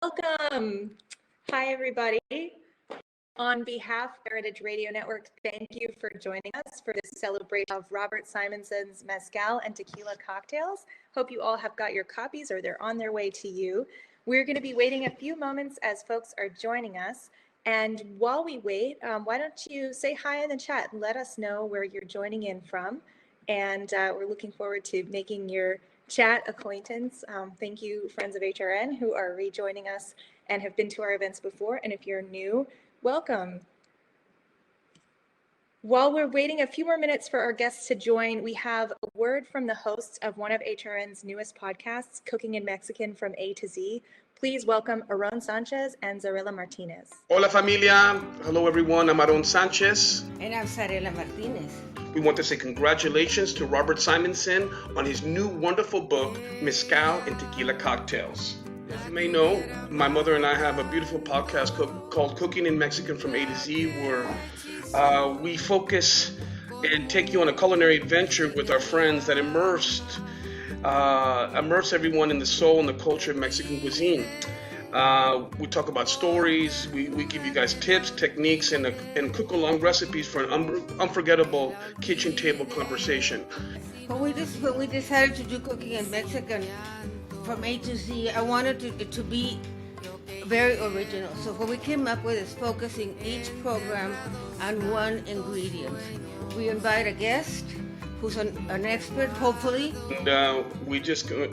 Welcome. Hi, everybody. On behalf of Heritage Radio Network, thank you for joining us for this celebration of Robert Simonson's Mezcal and Tequila Cocktails. Hope you all have got your copies or they're on their way to you. We're going to be waiting a few moments as folks are joining us. And while we wait, why don't you say hi in the chat and let us know where you're joining in from. And we're looking forward to making your chat acquaintance. Thank you, friends of HRN, who are rejoining us and have been to our events before. And if you're new, welcome. While we're waiting a few more minutes for our guests to join, we have a word from the hosts of one of HRN's newest podcasts, Cooking in Mexican from A to Z. Please welcome Aaron Sanchez and Zarela Martinez. Hola familia. Hello everyone. I'm Aaron Sanchez. And I'm Zarela Martinez. We want to say congratulations to Robert Simonson on his new wonderful book, Mezcal and Tequila Cocktails. As you may know, my mother and I have a beautiful podcast called Cooking in Mexican from A to Z, where we focus and take you on a culinary adventure with our friends that immerse everyone in the soul and the culture of Mexican cuisine. We talk about stories, we give you guys tips, techniques, and cook-along recipes for an unforgettable kitchen table conversation. When we decided to do Cooking in Mexican from A to Z, I wanted it to be very original. So what we came up with is focusing each program on one ingredient. We invite a guest who's an expert, hopefully. And we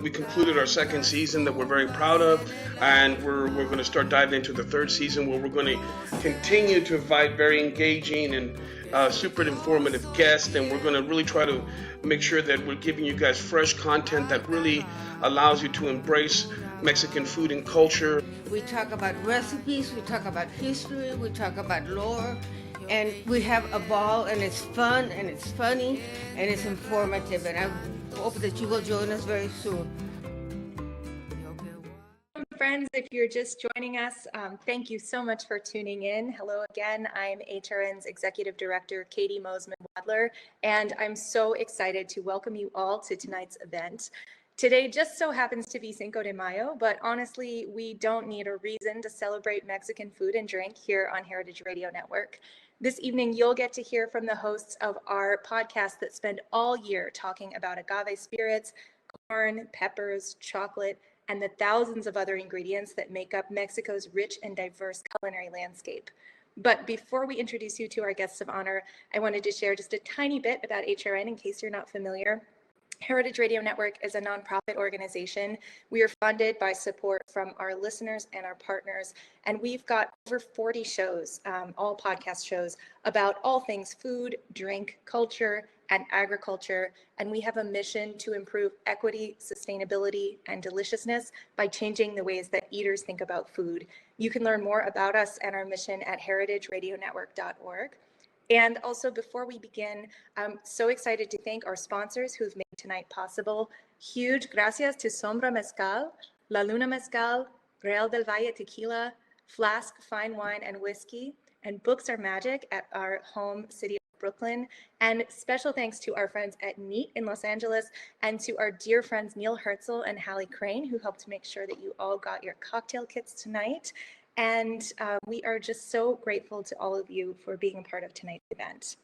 concluded our second season that we're very proud of, and we're going to start diving into the third season, where we're going to continue to invite very engaging and super informative guests, and we're going to really try to make sure that we're giving you guys fresh content that really allows you to embrace Mexican food and culture. We talk about recipes, we talk about history, we talk about lore, and we have a ball, and it's fun, and it's funny, and it's informative, and I hope that you will join us very soon. Friends, if you're just joining us, thank you so much for tuning in. Hello again, I'm HRN's Executive Director, Katie Mosman-Wadler, and I'm so excited to welcome you all to tonight's event. Today just so happens to be Cinco de Mayo, but honestly, we don't need a reason to celebrate Mexican food and drink here on Heritage Radio Network. This evening, you'll get to hear from the hosts of our podcast that spend all year talking about agave spirits, corn, peppers, chocolate, and the thousands of other ingredients that make up Mexico's rich and diverse culinary landscape. But before we introduce you to our guests of honor, I wanted to share just a tiny bit about HRN in case you're not familiar. Heritage Radio Network is a nonprofit organization. We are funded by support from our listeners and our partners, and we've got over 40 shows, all podcast shows, about all things food, drink, culture, and agriculture, and we have a mission to improve equity, sustainability, and deliciousness by changing the ways that eaters think about food. You can learn more about us and our mission at heritageradionetwork.org. And also, before we begin, I'm so excited to thank our sponsors who've made tonight possible. Huge gracias to Sombra Mezcal, La Luna Mezcal, Real del Valle Tequila, Flask Fine Wine and Whiskey, and Books Are Magic at our home city of Brooklyn. And special thanks to our friends at Neat in Los Angeles, and to our dear friends Neil Herzl and Hallie Crane, who helped make sure that you all got your cocktail kits tonight. And we are just so grateful to all of you for being a part of tonight's event.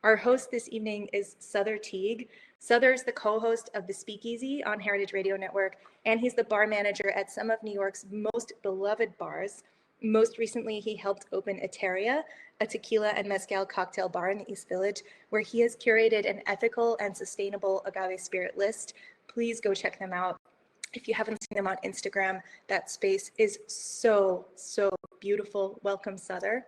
Our host this evening is Sother Teague. Sother is the co-host of the Speakeasy on Heritage Radio Network, and he's the bar manager at some of New York's most beloved bars. Most recently, he helped open Eteria, a tequila and mezcal cocktail bar in the East Village, where he has curated an ethical and sustainable agave spirit list. Please go check them out. If you haven't seen them on Instagram, that space is so, so beautiful. Welcome, Sother.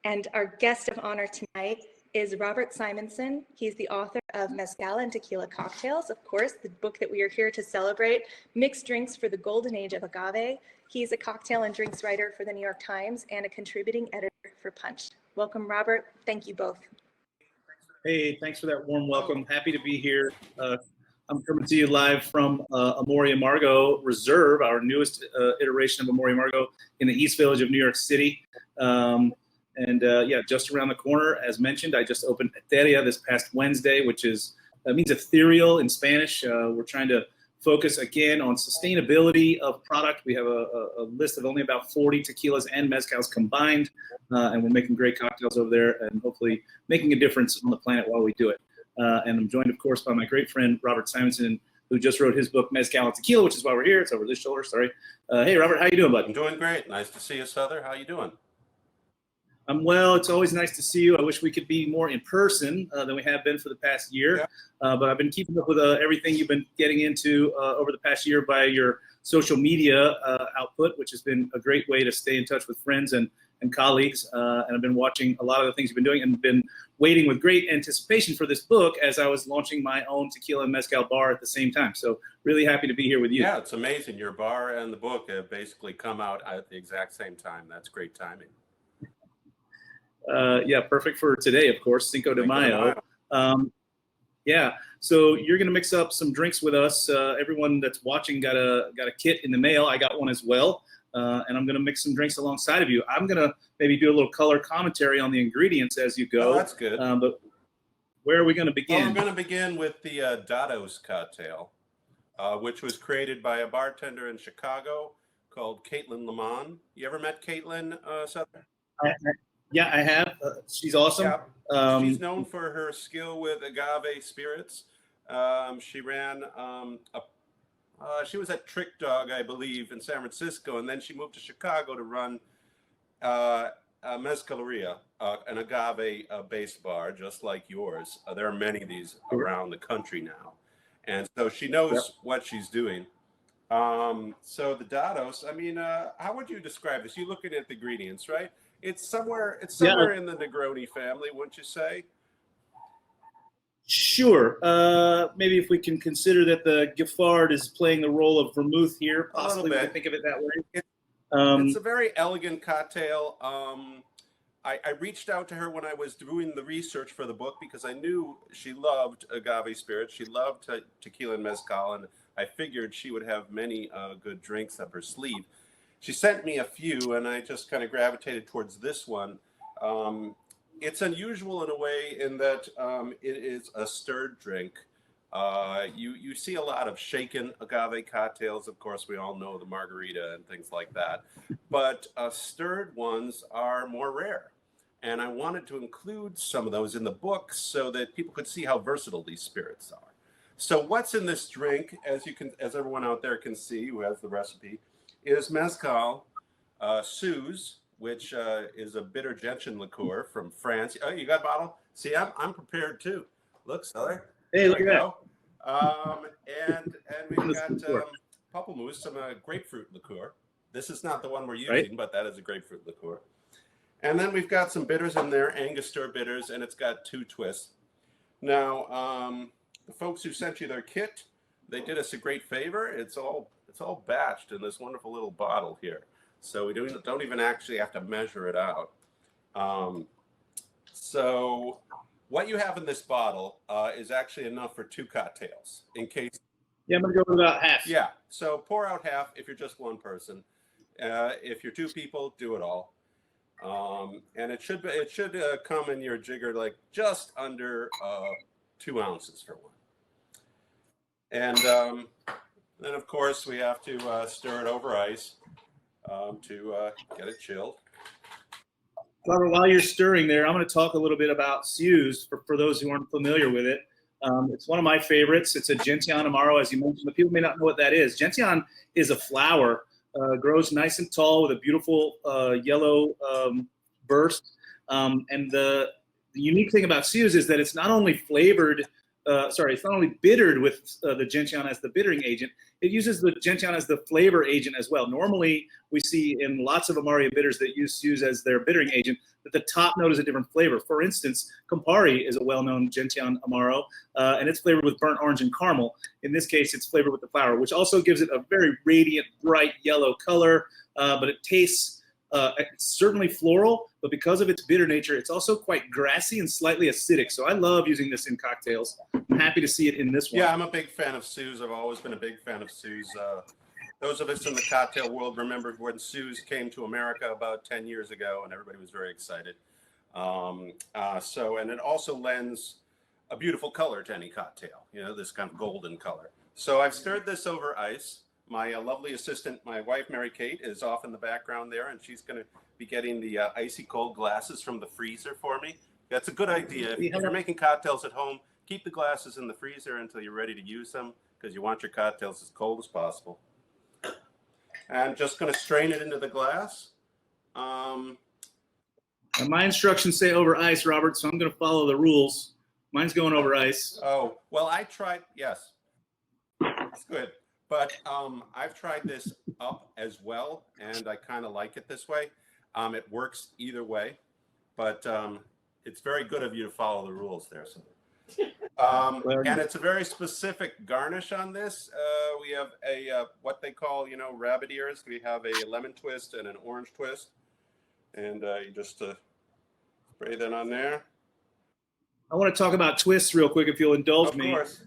And our guest of honor tonight is Robert Simonson. He's the author of Mezcal and Tequila Cocktails, of course, the book that we are here to celebrate, Mixed Drinks for the Golden Age of Agave. He's a cocktail and drinks writer for the New York Times and a contributing editor for Punch. Welcome, Robert. Thank you both. Hey, thanks for that warm welcome. Happy to be here. I'm coming to you live from Amore Amargo Reserve, our newest iteration of Amore Amargo in the East Village of New York City. Yeah, just around the corner, as mentioned, I just opened Eteria this past Wednesday, which means ethereal in Spanish. We're trying to focus again on sustainability of product. We have a list of only about 40 tequilas and mezcals combined, and we're making great cocktails over there and hopefully making a difference on the planet while we do it. And I'm joined, of course, by my great friend, Robert Simonson, who just wrote his book, Mezcal and Tequila, which is why we're here. It's over this shoulder, sorry. Hey, Robert, how you doing, bud? I'm doing great. Nice to see you, Sother. How you doing? I'm well. It's always nice to see you. I wish we could be more in person than we have been for the past year. Yeah. But I've been keeping up with everything you've been getting into over the past year by your social media output, which has been a great way to stay in touch with friends and colleagues. And I've been watching a lot of the things you've been doing and been waiting with great anticipation for this book as I was launching my own tequila and mezcal bar at the same time. So really happy to be here with you. Yeah, it's amazing. Your bar and the book have basically come out at the exact same time. That's great timing. Yeah, perfect for today, of course, Cinco de Mayo. Yeah, so you're going to mix up some drinks with us. Everyone that's watching got a kit in the mail. I got one as well, and I'm going to mix some drinks alongside of you. I'm going to maybe do a little color commentary on the ingredients as you go. Oh, that's good. But where are we going to begin? Well, we're going to begin with the Dados cocktail, which was created by a bartender in Chicago called Caitlyn Lamont. You ever met Caitlyn, Sother? Yeah, I have. She's awesome. Yeah. She's known for her skill with agave spirits. She ran she was at Trick Dog, I believe, in San Francisco, and then she moved to Chicago to run a Mezcaleria, an agave base bar, just like yours. There are many of these around the country now. And so she knows what she's doing. So the Dados, I mean, how would you describe this? You're looking at the ingredients, right? It's somewhere in the Negroni family, wouldn't you say? Sure. Maybe if we can consider that the Giffard is playing the role of vermouth here, possibly we can think of it that way. It's a very elegant cocktail. I reached out to her when I was doing the research for the book because I knew she loved agave spirits. She loved tequila and mezcal, and I figured she would have many good drinks up her sleeve. She sent me a few, and I just kind of gravitated towards this one. It's unusual in a way in that it is a stirred drink. You see a lot of shaken agave cocktails. Of course, we all know the margarita and things like that. But stirred ones are more rare. And I wanted to include some of those in the book so that people could see how versatile these spirits are. So what's in this drink, as everyone out there can see who has the recipe, is mezcal, Suze, which is a bitter gentian liqueur from France. Oh, you got a bottle? See, I'm prepared too. Look, Sother. Hey, look at that. And we've got pamplemousse, some grapefruit liqueur. This is not the one we're using, but that is a grapefruit liqueur. And then we've got some bitters in there, Angostura bitters, and it's got 2 twists. Now, the folks who sent you their kit, they did us a great favor. It's all batched in this wonderful little bottle here. So we don't even actually have to measure it out. So what you have in this bottle is actually enough for 2 cocktails in case. Yeah, I'm going to go with about half. Yeah, so pour out half if you're just one person. If you're 2 people, do it all. And it should come in your jigger like just under 2 ounces for one. And then, of course, we have to stir it over ice to get it chilled. Robert, while you're stirring there, I'm going to talk a little bit about Suze for those who aren't familiar with it. It's one of my favorites. It's a Gentian Amaro, as you mentioned. But people may not know what that is. Gentian is a flower, grows nice and tall with a beautiful yellow burst. And the unique thing about Suze is that it's not only flavored. It's not only bittered with the gentian as the bittering agent, it uses the gentian as the flavor agent as well. Normally, we see in lots of Amaria bitters that use Suze as their bittering agent that the top note is a different flavor. For instance, Campari is a well-known gentian Amaro, and it's flavored with burnt orange and caramel. In this case, it's flavored with the flower, which also gives it a very radiant, bright yellow color, but it tastes it's certainly floral, but because of its bitter nature, it's also quite grassy and slightly acidic. So I love using this in cocktails. I'm happy to see it in this one. Yeah, I'm a big fan of Suze. I've always been a big fan of Suze. Those of us in the cocktail world remember when Suze came to America about 10 years ago, and everybody was very excited. And it also lends a beautiful color to any cocktail, this kind of golden color. So I've stirred this over ice. My lovely assistant, my wife, Mary Kate, is off in the background there, and she's going to be getting the icy cold glasses from the freezer for me. That's a good idea. If you're making cocktails at home, keep the glasses in the freezer until you're ready to use them, because you want your cocktails as cold as possible. I'm just going to strain it into the glass. And my instructions say over ice, Robert, so I'm going to follow the rules. Mine's going over ice. Oh, well, I tried, yes. That's good. But I've tried this up as well, and I kind of like it this way. It works either way, but it's very good of you to follow the rules there. So. And it's a very specific garnish on this. We have a what they call, rabbit ears. We have a lemon twist and an orange twist, and you just spray that on there. I want to talk about twists real quick, if you'll indulge me. Of course.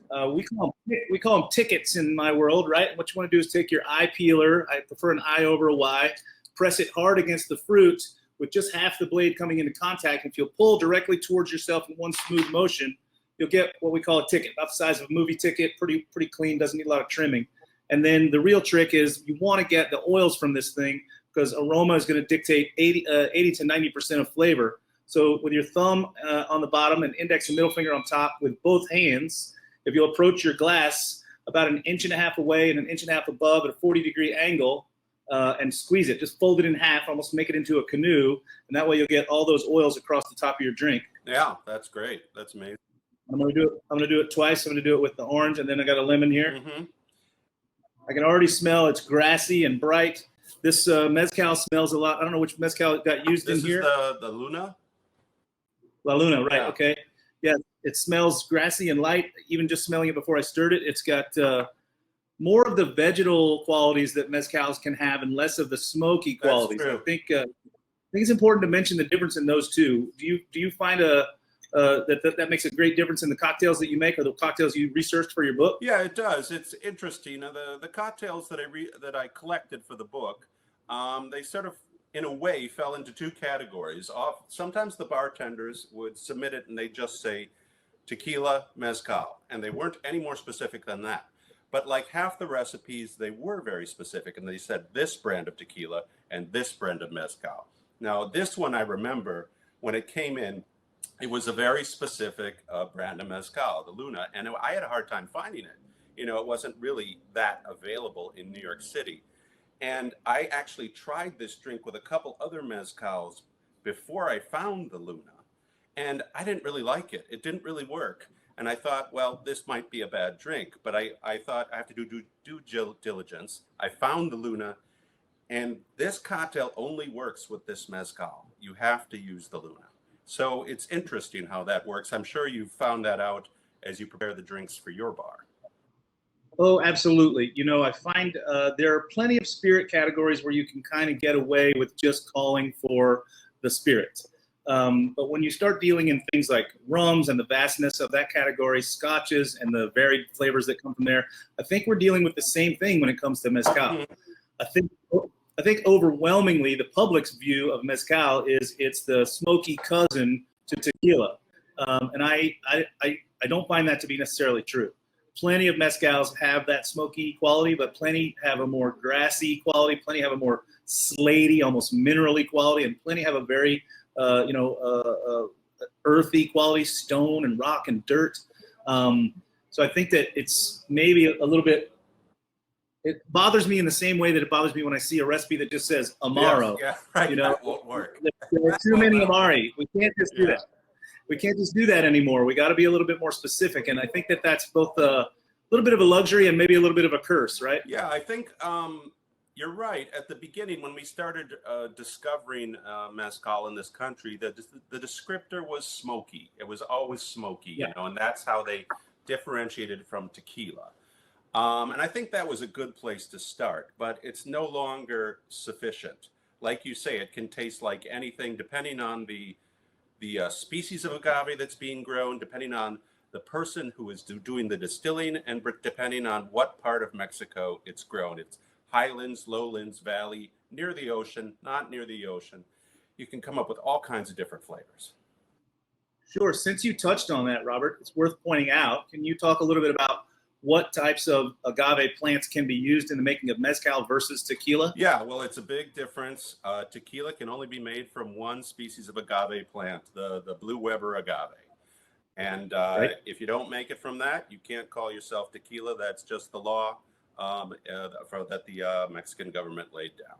We call them tickets in my world, right? What you want to do is take your eye peeler. I prefer an eye over a Y. Press it hard against the fruit with just half the blade coming into contact. If you'll pull directly towards yourself in one smooth motion, you'll get what we call a ticket, about the size of a movie ticket, pretty clean, doesn't need a lot of trimming. And then the real trick is you want to get the oils from this thing, because aroma is going to dictate 80 to 90% of flavor. So with your thumb on the bottom and index and middle finger on top with both hands, if you'll approach your glass about 1.5 inches away and 1.5 inches above at a 40-degree angle and squeeze it, just fold it in half, almost make it into a canoe, and that way you'll get all those oils across the top of your drink. Yeah, that's great. That's amazing. I'm gonna do it twice. I'm gonna do it with the orange, and then I got a lemon here. Mm-hmm. I can already smell it's grassy and bright. This mezcal smells a lot. I don't know which mezcal got used in here. This is the Luna? La Luna, right? Yeah. Okay. Yeah, it smells grassy and light. Even just smelling it before I stirred it, it's got more of the vegetal qualities that mezcals can have, and less of the smoky qualities. That's true. I think it's important to mention the difference in those two. Do you find that makes a great difference in the cocktails that you make, or the cocktails you researched for your book? Yeah, it does. It's interesting. The cocktails that I collected for the book, they sort of, in a way, fell into two categories. Sometimes the bartenders would submit it and they just say tequila, mezcal, and they weren't any more specific than that. But like half the recipes, they were very specific, and they said this brand of tequila and this brand of mezcal. Now, this one, I remember when it came in, it was a very specific brand of mezcal, the Luna, and I had a hard time finding it. It wasn't really that available in New York City. And I actually tried this drink with a couple other mezcals before I found the Luna, and I didn't really like it. It didn't really work. And I thought, well, this might be a bad drink, but I thought I have to do due diligence. I found the Luna, and this cocktail only works with this mezcal. You have to use the Luna. So it's interesting how that works. I'm sure you found that out as you prepare the drinks for your bar. Oh, absolutely. I find there are plenty of spirit categories where you can kind of get away with just calling for the spirit. But when you start dealing in things like rums and the vastness of that category, scotches and the varied flavors that come from there, I think we're dealing with the same thing when it comes to mezcal. I think overwhelmingly the public's view of mezcal is it's the smoky cousin to tequila. And I don't find that to be necessarily true. Plenty of mezcals have that smoky quality, but plenty have a more grassy quality. Plenty have a more slaty, almost minerally quality, and plenty have a very, earthy quality, stone and rock and dirt. So I think that it's maybe a little bit. It bothers me in the same way that it bothers me when I see a recipe that just says Amaro. Yeah, right. That won't work. There are too many Amari. We can't just do that. We can't just do that anymore. We got to be a little bit more specific. And I think that that's both a little bit of a luxury and maybe a little bit of a curse, right? Yeah, I think you're right. At the beginning, when we started discovering mezcal in this country, the descriptor was smoky. It was always smoky, and that's how they differentiated from tequila. And I think that was a good place to start, but it's no longer sufficient. Like you say, it can taste like anything, depending on the species of agave that's being grown, depending on the person who is doing the distilling, and depending on what part of Mexico it's grown. It's highlands, lowlands, valley, near the ocean, not near the ocean. You can come up with all kinds of different flavors. Sure. Since you touched on that, Robert, it's worth pointing out. Can you talk a little bit about what types of agave plants can be used in the making of mezcal versus tequila? Yeah, well, it's a big difference. Tequila can only be made from one species of agave plant, the blue Weber agave. And Right. if you don't make it from that, you can't call yourself tequila. That's just the law that the Mexican government laid down.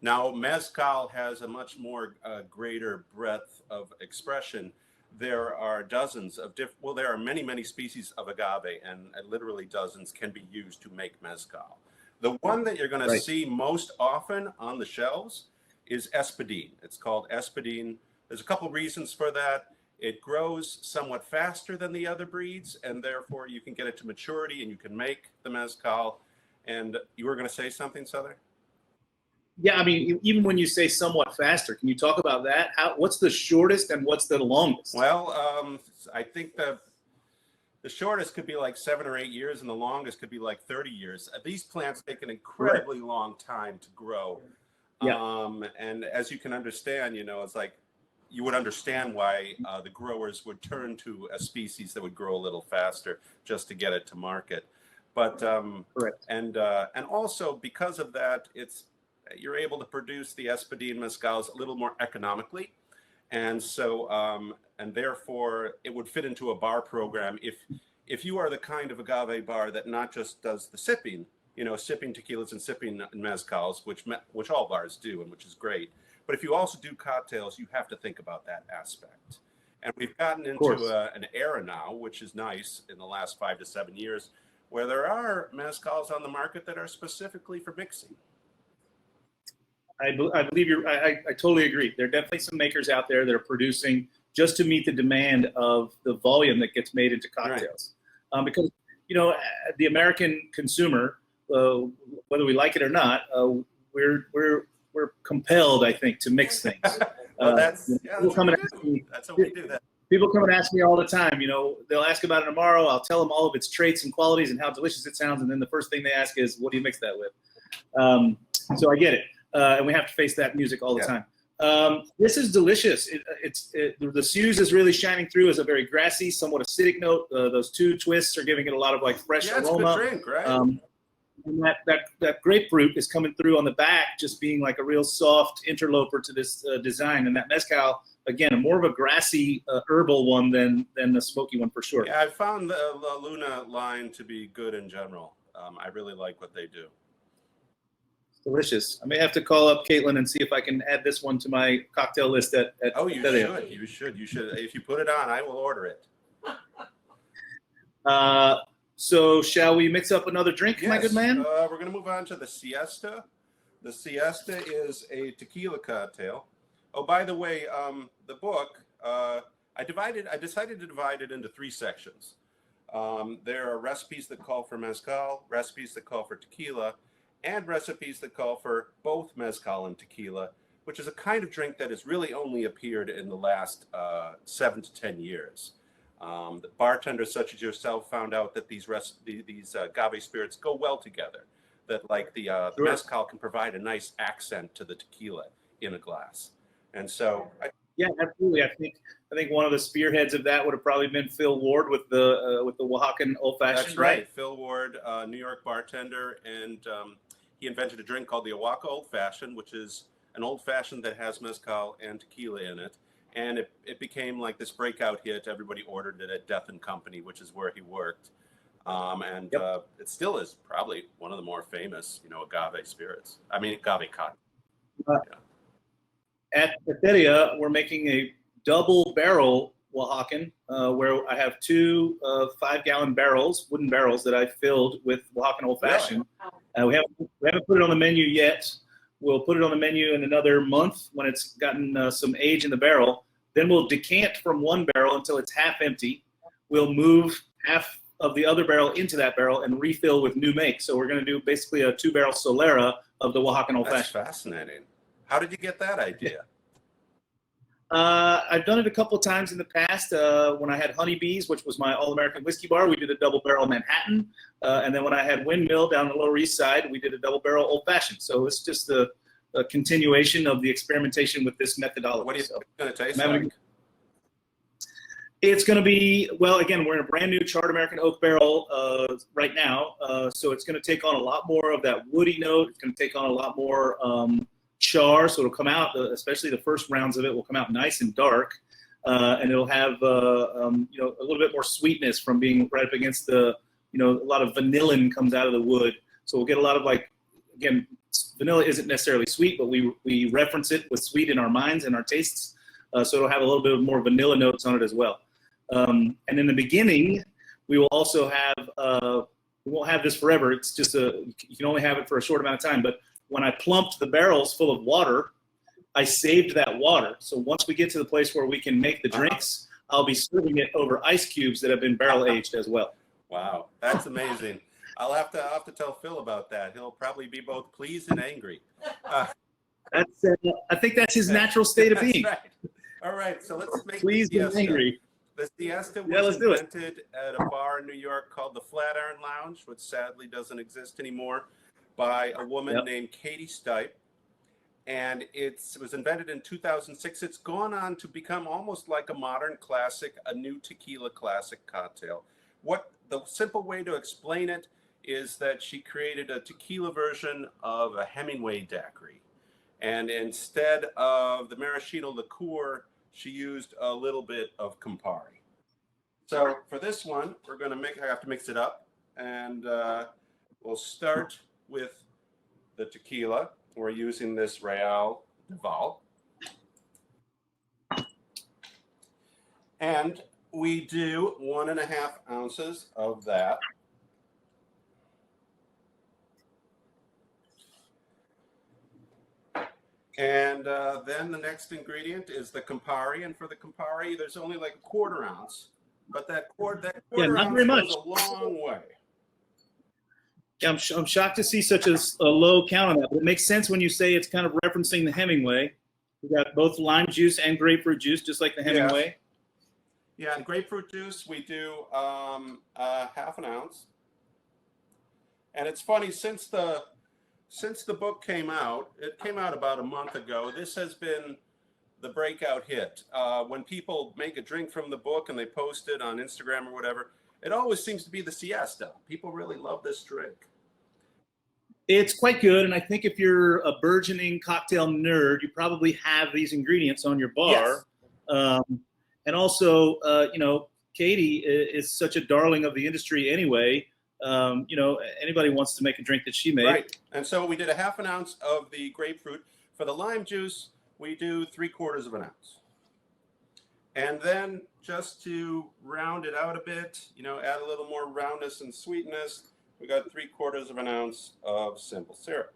Now, mezcal has a much more greater breadth of expression. There are dozens of there are many, many species of agave, and literally dozens can be used to make mezcal. The one that you're going to see most often on the shelves is espadín. It's called espadín. There's a couple reasons for that. It grows somewhat faster than the other breeds, and therefore you can get it to maturity and you can make the mezcal. And you were going to say something, Sother? Yeah, I mean, even when you say somewhat faster, can you talk about that? What's the shortest and what's the longest? Well, I think the shortest could be like 7 or 8 years, and the longest could be like 30 years. These plants take an incredibly long time to grow. Yeah. And as you can understand, you know, it's like you would understand why the growers would turn to a species that would grow a little faster just to get it to market. But Correct. And also because of that, you're able to produce the espadín mezcals a little more economically. And so, and therefore it would fit into a bar program. If you are the kind of agave bar that not just does the sipping, you know, sipping tequilas and sipping mezcals, which all bars do, and which is great. But if you also do cocktails, you have to think about that aspect. And we've gotten into an era now, which is nice in the last 5 to 7 years, where there are mezcals on the market that are specifically for mixing. I believe I totally agree. There are definitely some makers out there that are producing just to meet the demand of the volume that gets made into cocktails. Right. Because, you know, the American consumer, whether we like it or not, we're compelled, I think, to mix things. Well, that's what we do. People come and ask me all the time, you know, they'll ask about it tomorrow. I'll tell them all of its traits and qualities and how delicious it sounds. And then the first thing they ask is, what do you mix that with? So I get it. And we have to face that music all the time. This is delicious. The Suze is really shining through as a very grassy, somewhat acidic note. Those two twists are giving it a lot of like fresh aroma. It's a good drink, right? And that grapefruit is coming through on the back, just being like a real soft interloper to this design. And that mezcal, again, more of a grassy herbal one than the smoky one for sure. Yeah, I found the Luna line to be good in general. I really like what they do. Delicious. I may have to call up Caitlyn and see if I can add this one to my cocktail list at Oh, you should. You should. If you put it on, I will order it. So shall we mix up another drink, my good man? We're going to move on to the Siesta. The Siesta is a tequila cocktail. Oh, by the way, the book, I decided to divide it into 3 sections. There are recipes that call for mezcal, recipes that call for tequila, and recipes that call for both mezcal and tequila, which is a kind of drink that has really only appeared in the last 7 to 10 years. The bartenders such as yourself found out that these agave spirits go well together, that like the mezcal can provide a nice accent to the tequila in a glass. And so yeah, absolutely. I think one of the spearheads of that would have probably been Phil Ward with the Oaxacan old fashioned. That's right. Phil Ward, New York bartender, and he invented a drink called the Oaxaca Old Fashioned, which is an old fashioned that has mezcal and tequila in it. And it became like this breakout hit. Everybody ordered it at Death and Company, which is where he worked. It still is probably one of the more famous, agave spirits. I mean, agave cocktail. At Teteria, we're making a double barrel Oaxacan, where I have 2 5-gallon barrels, wooden barrels that I filled with Oaxacan Old Fashioned. We haven't put it on the menu yet. We'll put it on the menu in another month when it's gotten some age in the barrel. Then we'll decant from one barrel until it's half empty. We'll move half of the other barrel into that barrel and refill with new make. So we're going to do basically a 2-barrel Solera of the Oaxacan Old Fashioned. That's fascinating. How did you get that idea? I've done it a couple of times in the past. When I had Honeybees, which was my all-American whiskey bar, we did a double barrel Manhattan. And then when I had Windmill down the Lower East Side, we did a double barrel Old Fashioned. So it's just a continuation of the experimentation with this methodology. What do you think it's going to taste like? It's going to be, well, again, we're in a brand new charred American oak barrel right now. So it's going to take on a lot more of that woody note. It's going to take on a lot more char. So it'll come out, especially the first rounds of it will come out nice and dark. And it'll have, you know, a little bit more sweetness from being right up against the, you know, a lot of vanillin comes out of the wood. So we'll get a lot of, like, again, vanilla isn't necessarily sweet, but we reference it with sweet in our minds and our tastes. So it'll have a little bit of more vanilla notes on it as well. And in the beginning, we will also have, we won't have this forever. It's just you can only have it for a short amount of time. But when I plumped the barrels full of water, I saved that water. So once we get to the place where we can make the drinks, I'll be serving it over ice cubes that have been barrel aged as well. Wow, that's amazing. I'll have to tell Phil about that. He'll probably be both pleased and angry. That's I think that's his natural state of being. Right. All right, so let's make Pleased and angry. The Siesta Yeah, was let's do it. invented at a bar in New York called the Flatiron Lounge, which sadly doesn't exist anymore, by a woman named Katie Stipe. And it was invented in 2006. It's gone on to become almost like a modern classic, a new tequila classic cocktail. What the simple way to explain it is that she created a tequila version of a Hemingway Daiquiri. And instead of the maraschino liqueur, she used a little bit of Campari. So for this one, I have to mix it up. And we'll start with the tequila. We're using this Real Duval. And we do 1.5 ounces of that. And then the next ingredient is the Campari. And for the Campari, there's only like a 1/4 ounce. But that quarter not ounce very much. goes a long way. Yeah, I'm shocked to see such a low count on that, but it makes sense when you say it's kind of referencing the Hemingway. We got both lime juice and grapefruit juice, just like the Hemingway. Yeah, and grapefruit juice, we do 1/2 ounce. And it's funny, since the book came out, it came out about a month ago, this has been the breakout hit. When people make a drink from the book and they post it on Instagram or whatever, it always seems to be the Siesta. People really love this drink. It's quite good, and I think if you're a burgeoning cocktail nerd, you probably have these ingredients on your bar. Yes. And also, you know, Katie is such a darling of the industry anyway. You know, anybody wants to make a drink that she made. Right. And so we did 1/2 ounce of the grapefruit. For the lime juice, we do 3/4 ounce. And then just to round it out a bit, you know, add a little more roundness and sweetness, we got 3/4 ounce of simple syrup.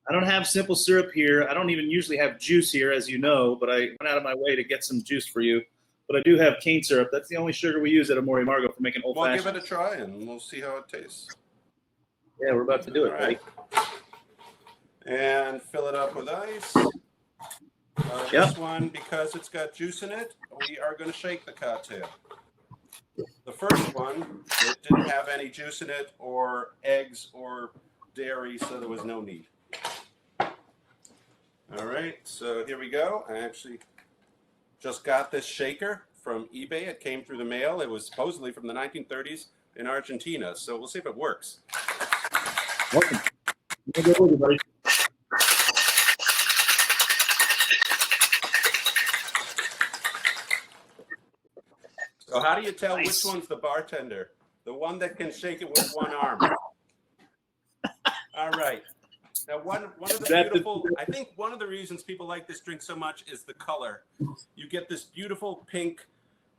I don't have simple syrup here. I don't even usually have juice here, as you know, but I went out of my way to get some juice for you. But I do have cane syrup. That's the only sugar we use at Amore Margo for making old fashioned. Well, give it a try and we'll see how it tastes. Yeah, we're about to do it, buddy. And fill it up with ice. This one, because it's got juice in it, we are going to shake the cocktail. The first one, it didn't have any juice in it or eggs or dairy, so there was no need. All right, so here we go. I actually just got this shaker from eBay. It came through the mail. It was supposedly from the 1930s in Argentina, so we'll see if it works. Welcome. Go with you, buddy. So how do you tell which one's the bartender? The one that can shake it with one arm. All right. Now, one of the beautiful, I think one of the reasons people like this drink so much is the color. You get this beautiful pink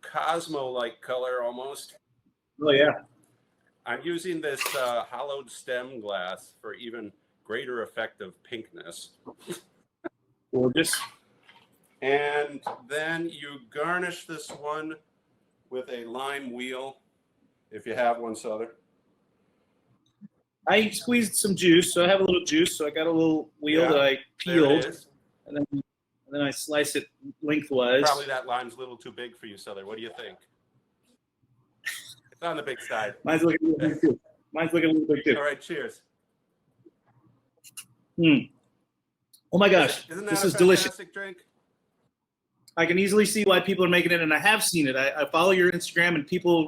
Cosmo-like color almost. Oh, yeah. I'm using this hollowed stem glass for even greater effect of pinkness. Gorgeous. And then you garnish this one with a lime wheel, if you have one, Sother. I squeezed some juice, so I have a little juice. So I got a little wheel that I peeled, and then I slice it lengthwise. Probably that lime's a little too big for you, Sother. What do you think? It's on the big side. Mine's looking a little big too. Mine's looking a little big too. All right, cheers. Oh my gosh, Isn't that this a is delicious. fantastic drink? I can easily see why people are making it, and I have seen it. I follow your Instagram, and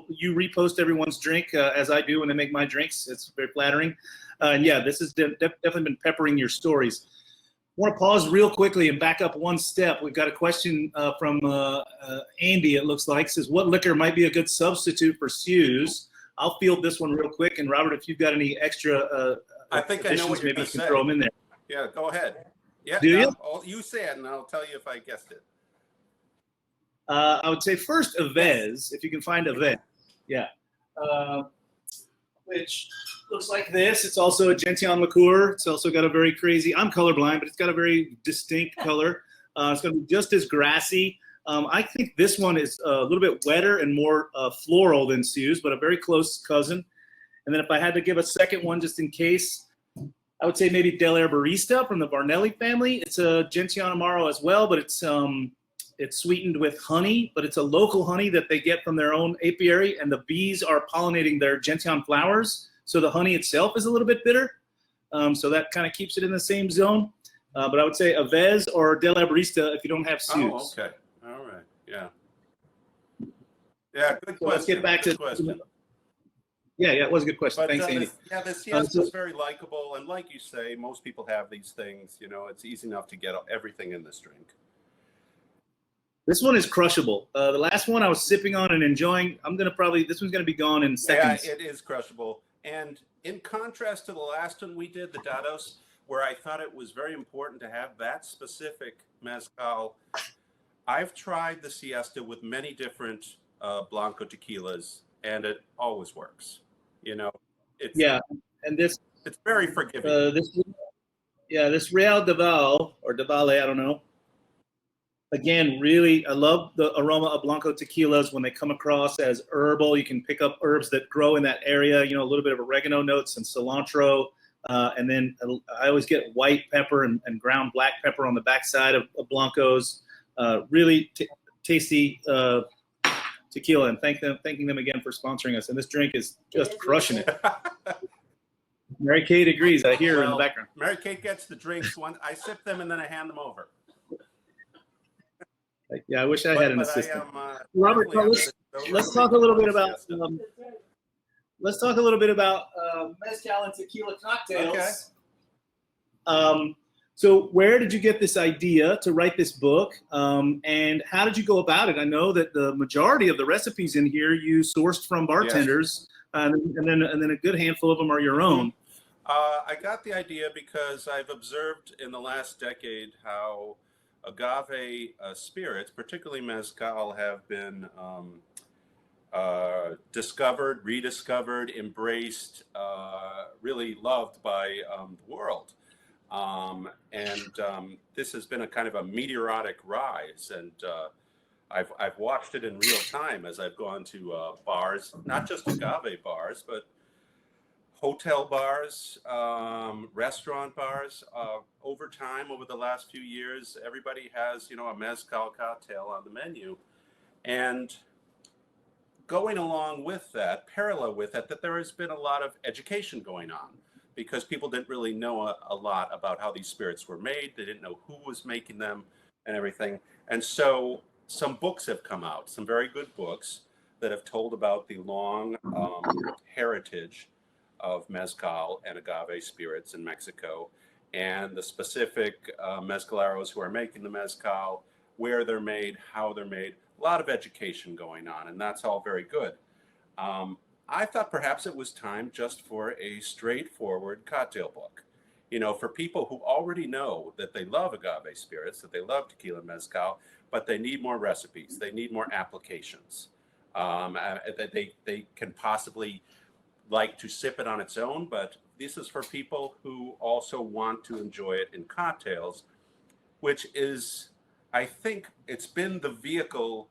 you repost everyone's drink as I do when they make my drinks. It's very flattering. And yeah, this has definitely been peppering your stories. I want to pause real quickly and back up one step. We've got a question from Andy, it looks like. Says, what liquor might be a good substitute for Suze? I'll field this one real quick. And Robert, if you've got any extra I think I know what you're maybe going you to can say. throw them in there. Yeah, go ahead. Yeah, Do you? You say it, and I'll tell you if I guessed it. I would say first Avez, if you can find Avez. Yeah. Which looks like this. It's also a gentian liqueur. It's also got a very crazy, I'm colorblind, but it's got a very distinct color. It's going to be just as grassy. I think this one is a little bit wetter and more floral than Suze, but a very close cousin. And then if I had to give a second one just in case, I would say maybe Del Arborista from the Barnelli family. It's a gentian amaro as well, but it's sweetened with honey, but it's a local honey that they get from their own apiary, and the bees are pollinating their gentian flowers. So the honey itself is a little bit bitter. So that kind of keeps it in the same zone. But I would say Avez or Del Arborista if you don't have Suze. Oh, okay. All right. Yeah. Yeah, good question. So let's get back to question. Yeah, it was a good question. But, Thanks, Andy. the Siesta is very likable, and like you say, most people have these things. You know, it's easy enough to get everything in this drink. This one is crushable. The last one I was sipping on and enjoying. This one's gonna be gone in seconds. Yeah, it is crushable. And in contrast to the last one we did, the Dados, where I thought it was very important to have that specific mezcal, I've tried the Siesta with many different blanco tequilas, and it always works. You know, it's it's very forgiving. This Real Deval or Devale, I don't know. Again, really, I love the aroma of blanco tequilas when they come across as herbal. You can pick up herbs that grow in that area, you know, a little bit of oregano notes and cilantro. And then I always get white pepper and ground black pepper on the backside of blancos. Really tasty tequila, and thanking them again for sponsoring us. And this drink is just crushing it. Mary Kate agrees. I hear her in the background. Mary Kate gets the drinks. I sip them and then I hand them over. Yeah, I wish I had an assistant. Robert, let's talk a little bit about mezcal and tequila cocktails. Okay. So where did you get this idea to write this book, and how did you go about it? I know that the majority of the recipes in here you sourced from bartenders, yes. and then a good handful of them are your own. I got the idea because I've observed in the last decade how agave spirits, particularly mezcal, have been discovered, rediscovered, embraced, really loved by the world. This has been a kind of a meteoric rise, and I've watched it in real time as I've gone to bars, not just agave bars, but hotel bars, restaurant bars. Over time, over the last few years, everybody has, you know, a mezcal cocktail on the menu. And going along with that, parallel with that there has been a lot of education going on, because people didn't really know a lot about how these spirits were made. They didn't know who was making them and everything. And so some books have come out, some very good books that have told about the long heritage of mezcal and agave spirits in Mexico, and the specific mezcaleros who are making the mezcal, where they're made, how they're made. A lot of education going on, and that's all very good. I thought perhaps it was time just for a straightforward cocktail book. You know, for people who already know that they love agave spirits, that they love tequila and mezcal, but they need more recipes, they need more applications. That they can possibly like to sip it on its own, but this is for people who also want to enjoy it in cocktails, which is, I think it's been the vehicle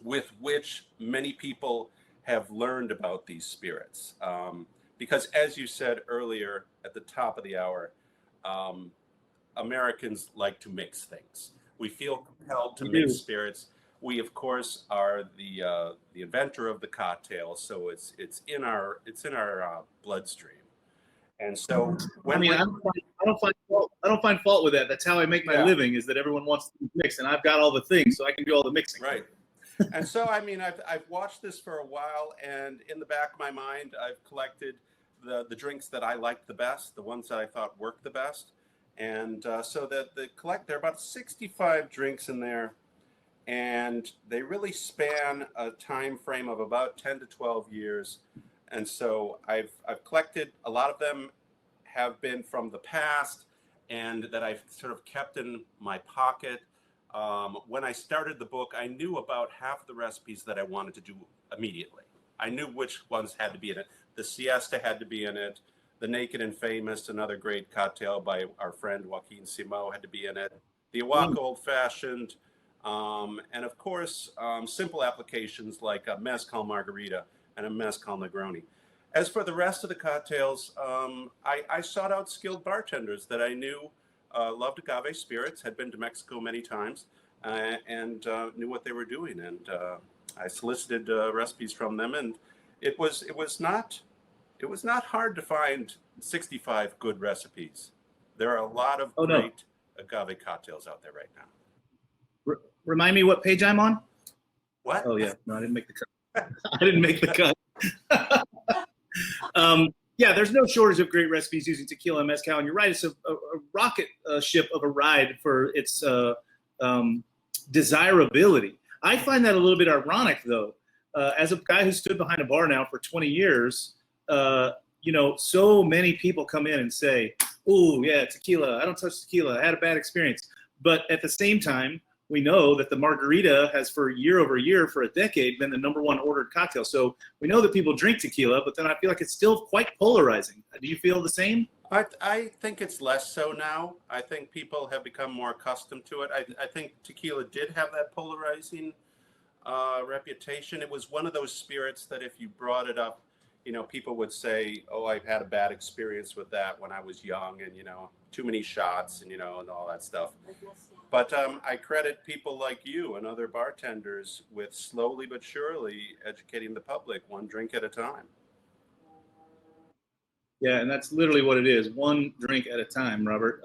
with which many people have learned about these spirits. Because as you said earlier at the top of the hour, Americans like to mix things. We feel compelled to mix spirits. We, of course, are the inventor of the cocktail, so it's in our bloodstream. And so I I don't find fault with that. That's how I make my living, is that everyone wants to mix, and I've got all the things, so I can do all the mixing. Right. And so, I mean, I've watched this for a while, and in the back of my mind, I've collected the drinks that I liked the best, the ones that I thought worked the best. And so that there are about 65 drinks in there, and they really span a time frame of about 10 to 12 years. And so I've collected, a lot of them have been from the past and that I've sort of kept in my pocket. When I started the book, I knew about half the recipes that I wanted to do immediately. I knew which ones had to be in it. The Siesta had to be in it. The Naked and Famous, another great cocktail by our friend Joaquin Simo, had to be in it. The Oaxacan Old Fashioned, and of course, simple applications like a Mezcal Margarita and a Mezcal Negroni. As for the rest of the cocktails, I sought out skilled bartenders that I knew loved agave spirits, had been to Mexico many times, and knew what they were doing. And I solicited recipes from them, and it was not hard to find 65 good recipes. There are a lot of great agave cocktails out there right now. Remind me what page I'm on? What? Oh yeah, no, I didn't make the cut. I didn't make the cut. Yeah, there's no shortage of great recipes using tequila and mezcal. And you're right, it's a rocket ship of a ride for its desirability. I find that a little bit ironic, though. As a guy who stood behind a bar now for 20 years, you know, so many people come in and say, "Oh, yeah, tequila. I don't touch tequila. I had a bad experience." But at the same time, we know that the margarita has, for year over year, for a decade, been the #1 ordered cocktail. So we know that people drink tequila, but then I feel like it's still quite polarizing. Do you feel the same? I think it's less so now. I think people have become more accustomed to it. I think tequila did have that polarizing reputation. It was one of those spirits that if you brought it up, you know, people would say, "Oh, I've had a bad experience with that when I was young, and, you know, too many shots, and, you know, and all that stuff." But I credit people like you and other bartenders with slowly but surely educating the public, one drink at a time. Yeah, and that's literally what it is, one drink at a time, Robert,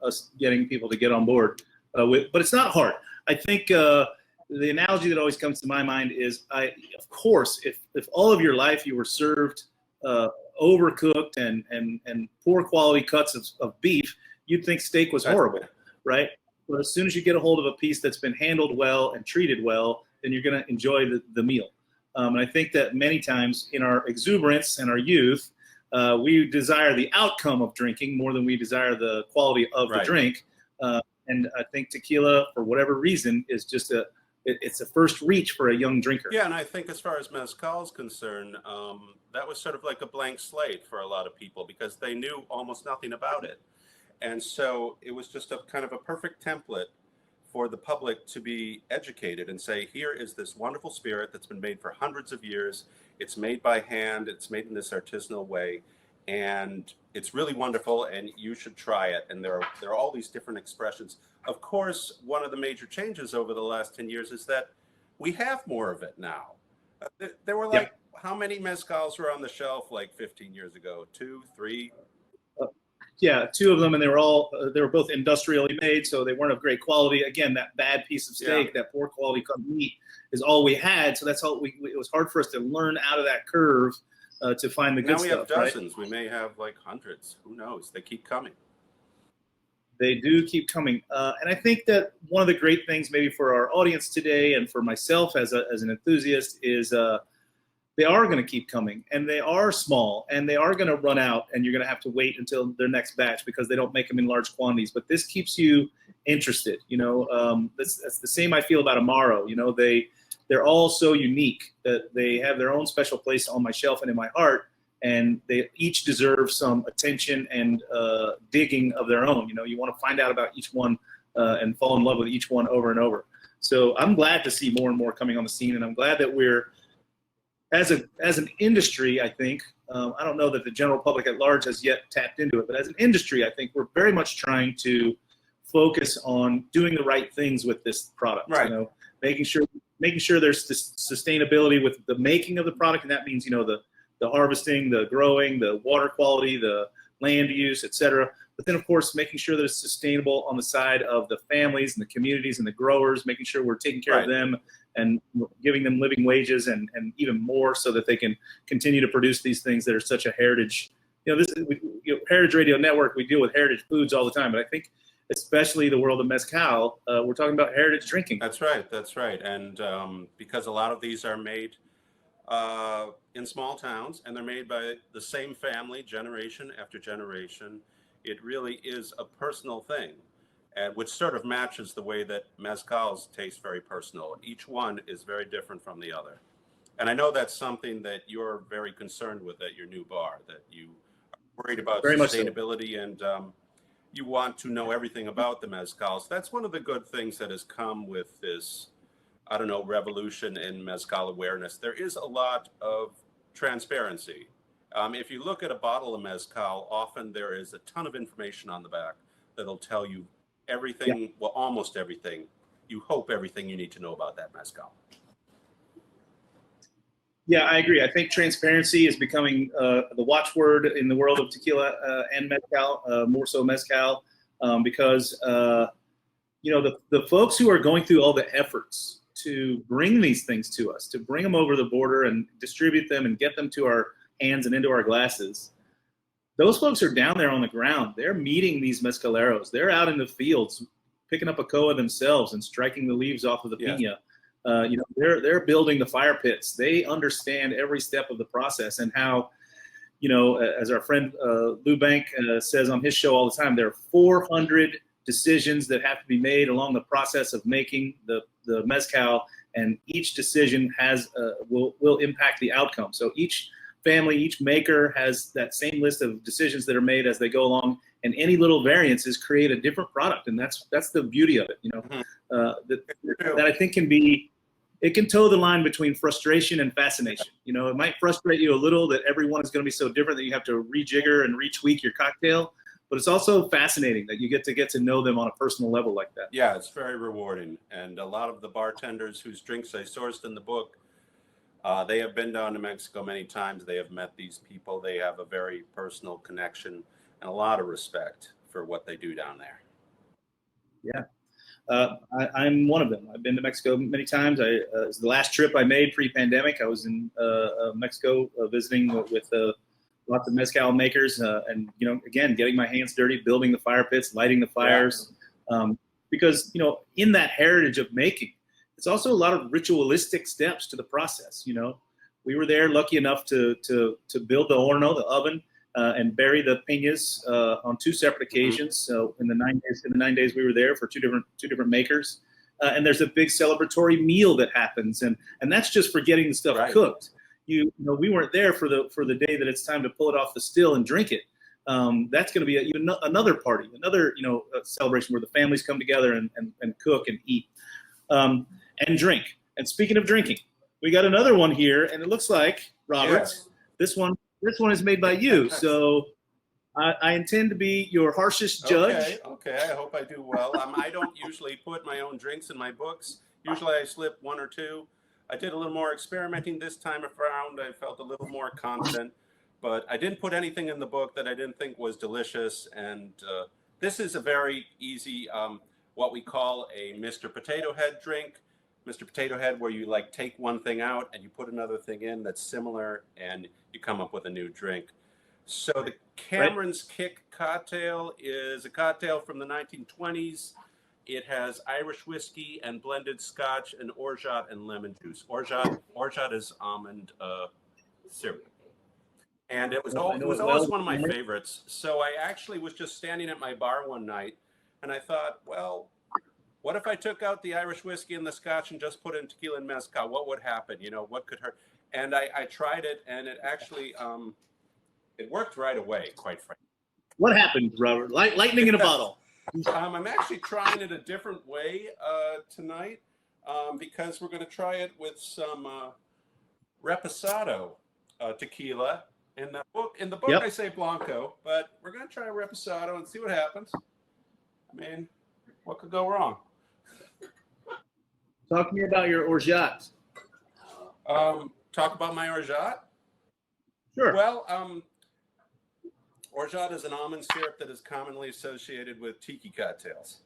us getting people to get on board with, but it's not hard. I think the analogy that always comes to my mind is, of course, if all of your life you were served overcooked and poor quality cuts of beef, you'd think steak was horrible, right? But as soon as you get a hold of a piece that's been handled well and treated well, then you're going to enjoy the meal. And I think that many times in our exuberance and our youth, we desire the outcome of drinking more than we desire the quality of the drink. And I think tequila, for whatever reason, is just it's a first reach for a young drinker. Yeah, and I think as far as mezcal is concerned, that was sort of like a blank slate for a lot of people because they knew almost nothing about it. And so it was just a kind of a perfect template for the public to be educated and say, here is this wonderful spirit that's been made for hundreds of years. It's made by hand. It's made in this artisanal way. And it's really wonderful, and you should try it. And there are all these different expressions. Of course, one of the major changes over the last 10 years is that we have more of it now. There were like, how many mezcals were on the shelf like 15 years ago? 2, 3? Yeah, 2 of them, and they were both industrially made, so they weren't of great quality. Again, that bad piece of steak, that poor quality cut meat is all we had. So that's all it was hard for us to learn out of that curve to find the good stuff. Now we have dozens. Right? We may have like hundreds. Who knows? They keep coming. They do keep coming. And I think that one of the great things maybe for our audience today and for myself as an enthusiast is they are going to keep coming, and they are small, and they are going to run out, and you're going to have to wait until their next batch because they don't make them in large quantities. But this keeps you interested. You know, that's the same I feel about Amaro. You know, they're all so unique that they have their own special place on my shelf and in my heart, and they each deserve some attention and digging of their own. You know, you want to find out about each one and fall in love with each one over and over. So I'm glad to see more and more coming on the scene, and I'm glad that we're as an industry, I think, I don't know that the general public at large has yet tapped into it, but as an industry, I think we're very much trying to focus on doing the right things with this product. Right. You know, making sure there's sustainability with the making of the product, and that means, you know, the harvesting, the growing, the water quality, the land use, et cetera. But then, of course, making sure that it's sustainable on the side of the families and the communities and the growers, making sure we're taking care of them and giving them living wages and even more so that they can continue to produce these things that are such a heritage. Heritage Radio Network, we deal with heritage foods all the time, but I think especially the world of mezcal, we're talking about heritage drinking. That's right. And because a lot of these are made in small towns and they're made by the same family generation after generation, it really is a personal thing, and which sort of matches the way that mezcals taste very personal. Each one is very different from the other. And I know that's something that you're very concerned with at your new bar, that you are worried about very sustainability and you want to know everything about the mezcals. That's one of the good things that has come with this, I don't know, revolution in mezcal awareness. There is a lot of transparency. If you look at a bottle of mezcal, often there is a ton of information on the back that'll tell you everything, well, almost everything. You hope everything you need to know about that mezcal. Yeah, I agree. I think transparency is becoming the watchword in the world of tequila and mezcal, more so mezcal, because the folks who are going through all the efforts to bring these things to us, to bring them over the border and distribute them and get them to our hands and into our glasses, those folks are down there on the ground. They're meeting these mezcaleros. They're out in the fields picking up a koa themselves and striking the leaves off of the piña. They're building the fire pits. They understand every step of the process and how, as our friend Lou Bank says on his show all the time, there are 400 decisions that have to be made along the process of making the mezcal, and each decision will impact the outcome. So each family, each maker has that same list of decisions that are made as they go along, and any little variances create a different product, and that's the beauty of it. That I think it can toe the line between frustration and fascination. It might frustrate you a little that everyone is going to be so different that you have to rejigger and retweak your cocktail, but it's also fascinating that you get to know them on a personal level like that. Yeah, it's very rewarding. And a lot of the bartenders whose drinks I sourced in the book, they have been down to Mexico many times. They have met these people. They have a very personal connection and a lot of respect for what they do down there. Yeah. I'm one of them. I've been to Mexico many times. It was the last trip I made pre-pandemic. I was in Mexico visiting with lots of mezcal makers, and again, getting my hands dirty, building the fire pits, lighting the fires, because in that heritage of making, it's also a lot of ritualistic steps to the process. We were there lucky enough to build the horno, the oven, and bury the piñas on 2 separate occasions. So in the 9 days we were there for two different makers, and there's a big celebratory meal that happens, and that's just for getting the stuff cooked. We weren't there for the day that it's time to pull it off the still and drink it. That's going to be even another party, another celebration where the families come together and cook and eat and drink. And speaking of drinking, we got another one here, and it looks like, Robert, this one is made by you. So I intend to be your harshest judge. Okay. I hope I do well. I don't usually put my own drinks in my books. Usually I slip 1 or 2. I did a little more experimenting this time around. I felt a little more confident, but I didn't put anything in the book that I didn't think was delicious. And this is a very easy, what we call a Mr. Potato Head drink. Mr. Potato Head, where you take one thing out and you put another thing in that's similar, and you come up with a new drink. So the Cameron's Kick cocktail is a cocktail from the 1920s. It has Irish whiskey and blended Scotch and orgeat and lemon juice. Orgeat is almond syrup. And it was always one of my favorites. So I actually was just standing at my bar one night, and I thought, well, what if I took out the Irish whiskey and the Scotch and just put in tequila and mezcal? What would happen? What could hurt? And I tried it, and it actually it worked right away, quite frankly. What happened, Robert? Lightning in a bottle. I'm actually trying it a different way tonight because we're going to try it with some Reposado tequila. In the book, I say Blanco, but we're going to try Reposado and see what happens. I mean, what could go wrong? Talk to me about your orgeat. Talk about my orgeat? Sure. Well, Orgeat is an almond syrup that is commonly associated with tiki cocktails.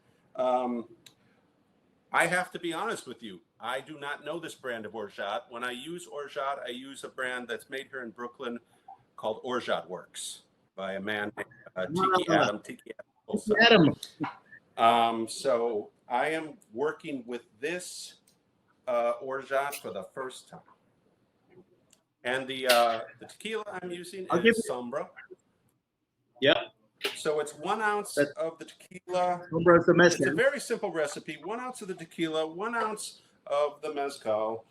I have to be honest with you. I do not know this brand of Orgeat. When I use Orgeat, I use a brand that's made here in Brooklyn called Orgeat Works by a man named Tiki Adam. So I am working with this Orgeat for the first time. And the tequila I'm using is Sombra. Yep. So it's 1 ounce of the tequila. It's a very simple recipe. 1 ounce of the tequila, 1 ounce of the mezcal.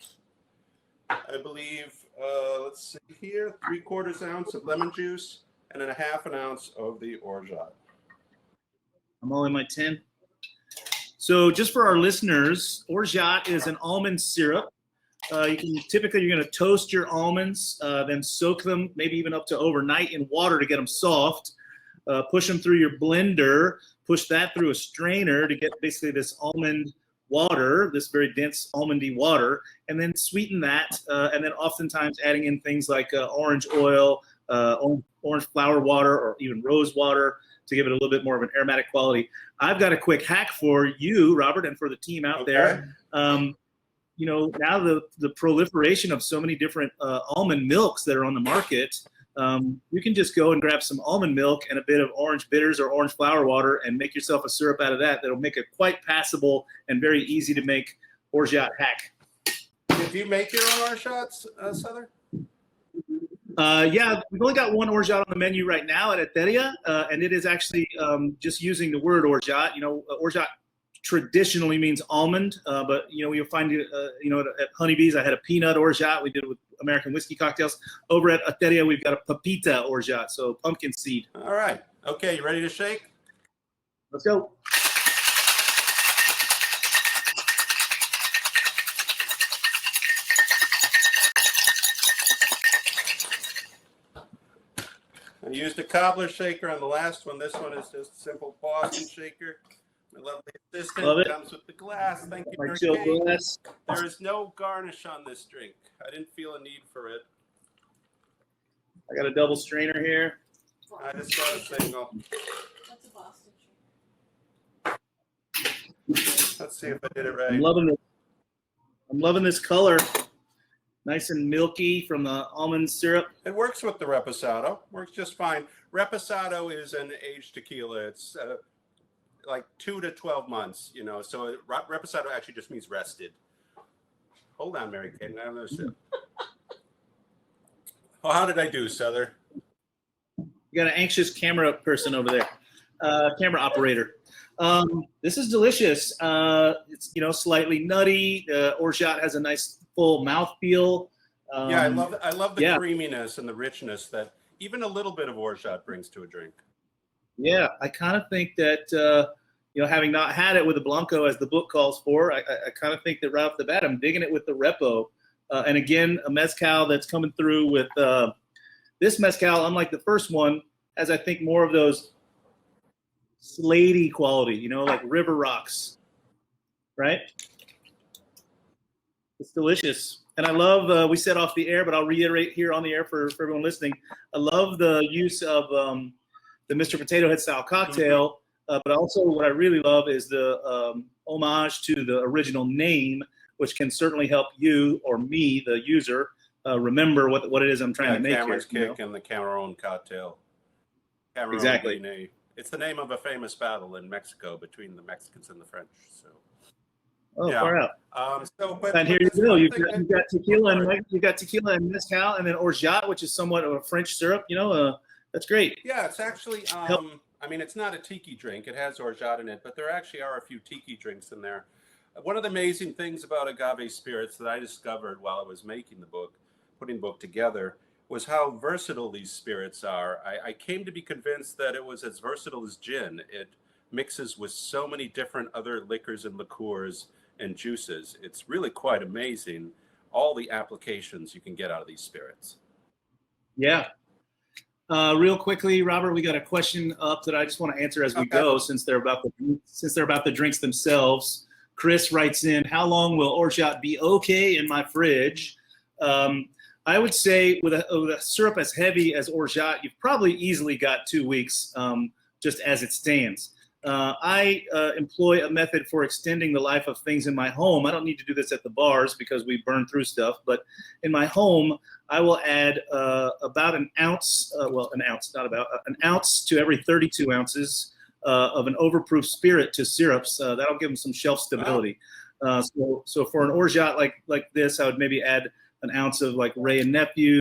I believe, let's see here, 3/4 ounce of lemon juice, and then 1/2 ounce of the Orgeat. I'm all in my 10. So just for our listeners, Orgeat is an almond syrup. You're going to toast your almonds, then soak them maybe even up to overnight in water to get them soft. Push them through your blender, push that through a strainer to get basically this almond water, this very dense almondy water, and then sweeten that, and then oftentimes adding in things like orange oil, orange flower water, or even rose water to give it a little bit more of an aromatic quality. I've got a quick hack for you, Robert, and for the team out there. Now the proliferation of so many different almond milks that are on the market, you can just go and grab some almond milk and a bit of orange bitters or orange flower water and make yourself a syrup out of that. That'll make a quite passable and very easy to make Orgeat hack. Did you make your own Orgeats, Sother? Yeah, we've only got one Orgeat on the menu right now at Ateria, and it is actually just using the word Orgeat. Orgeat traditionally means almond, but you'll find it, at Honeybees. I had a peanut Orgeat. We did it with American whiskey cocktails. Over at Ateria, we've got a pepita Orgeat, so pumpkin seed. All right. Okay, you ready to shake? Let's go. I used a cobbler shaker on the last one. This one is just a simple Boston shaker. My lovely assistant comes with the glass. Thank you, Mary Kay. There is no garnish on this drink. I didn't feel a need for it. I got a double strainer here. I just got a single. That's a Boston shaker. Let's see if I did it right. I'm loving this color. Nice and milky from the almond syrup. It works with the Reposado. Works just fine. Reposado is an aged tequila. It's like 2 to 12 months, So Reposado actually just means rested. Hold on, Mary Kay. I understand. Well, how did I do, Sother? You got an anxious camera person over there, camera operator. This is delicious. It's slightly nutty. The Orgeat has a nice full mouthfeel. Yeah, I love the creaminess and the richness that even a little bit of Orgeat brings to a drink. Yeah, I kind of think that having not had it with a blanco as the book calls for, I kind of think that right off the bat I'm digging it with the Repo. And again, a mezcal that's coming through with this mezcal, unlike the first one, has I think more of those slatey quality, like river rocks, right? It's delicious. And I love, we said off the air, but I'll reiterate here on the air for everyone listening. I love the use of the Mr. Potato Head style cocktail, but also what I really love is the homage to the original name, which can certainly help you or me, the user, remember what it is I'm trying to make Cameron's here. Kick and the Camarón Cocktail. Camarón Exactly. Daiquiri. It's the name of a famous battle in Mexico between the Mexicans and the French. So. Oh, far out. And here you go. You've got tequila and mezcal, and then Orgeat, which is somewhat of a French syrup. That's great. Yeah, it's actually. It's not a tiki drink. It has Orgeat in it, but there actually are a few tiki drinks in there. One of the amazing things about agave spirits that I discovered while I was making the book, putting the book together, was how versatile these spirits are. I came to be convinced that it was as versatile as gin. It mixes with so many different other liquors and liqueurs and juices. It's really quite amazing, all the applications you can get out of these spirits. Yeah. Real quickly, Robert, we got a question up that I just want to answer as we go, since they're about the drinks themselves. Chris writes in, how long will Orgeat be okay in my fridge? I would say with a syrup as heavy as orgeat, you've probably easily got 2 weeks just as it stands. I employ a method for extending the life of things in my home. I don't need to do this at the bars because we burn through stuff, but in my home, I will add about an ounce, an ounce to every 32 ounces of an overproof spirit to syrups. That'll give them some shelf stability. Wow. So for an orgeat like this, I would maybe add an ounce of like Wray and Nephew,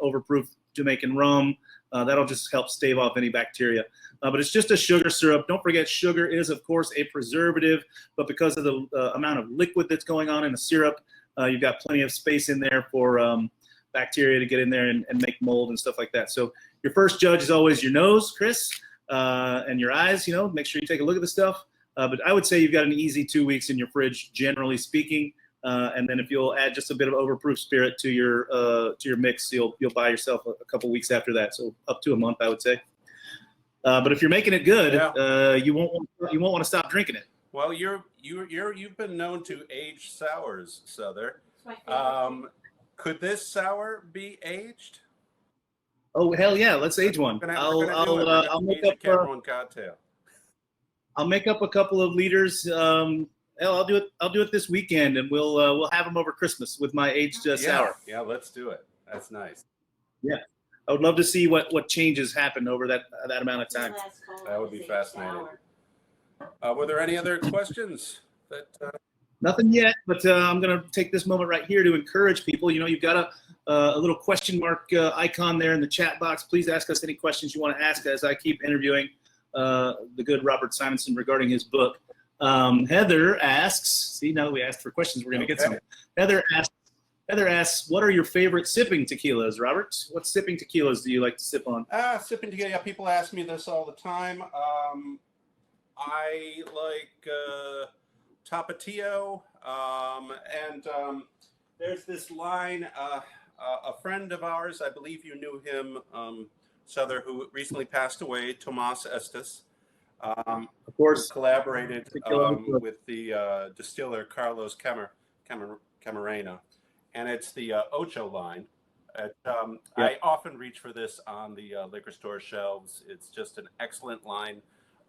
overproof Jamaican rum. That'll just help stave off any bacteria. But it's just a sugar syrup. Don't forget, sugar is, of course, a preservative, but because of the amount of liquid that's going on in the syrup, you've got plenty of space in there for bacteria to get in there and make mold and stuff like that. So your first judge is always your nose, Chris, and your eyes. Make sure you take a look at the stuff. But I would say you've got an easy 2 weeks in your fridge, generally speaking. And then if you'll add just a bit of overproof spirit to your mix, you'll buy yourself a couple weeks after that. So up to a month, I would say. But if you're making it good, you won't want to stop drinking it. Well, you've been known to age sours, Sother. Could this sour be aged? Oh hell yeah! Let's age one. I'll make up Camarón Cocktail. I'll make up a couple of liters. Hell, I'll do it this weekend, and we'll have them over Christmas with my aged sour. Yeah, let's do it. That's nice. Yeah, I would love to see what changes happen over that amount of time. That would be fascinating. Were there any other questions? Nothing yet, but I'm going to take this moment right here to encourage people. You've got a little question mark icon there in the chat box. Please ask us any questions you want to ask as I keep interviewing the good Robert Simonson regarding his book. Heather asks, now that we asked for questions, we're going to get some. Heather asks, what are your favorite sipping tequilas, Robert? What sipping tequilas do you like to sip on? Sipping tequila, yeah, people ask me this all the time. I like Tapatio, and there's this line, a friend of ours, I believe you knew him, Sother, who recently passed away, Tomas Estes. Of course, collaborated with the distiller Carlos Camarena, and it's the Ocho line. I often reach for this on the liquor store shelves. It's just an excellent line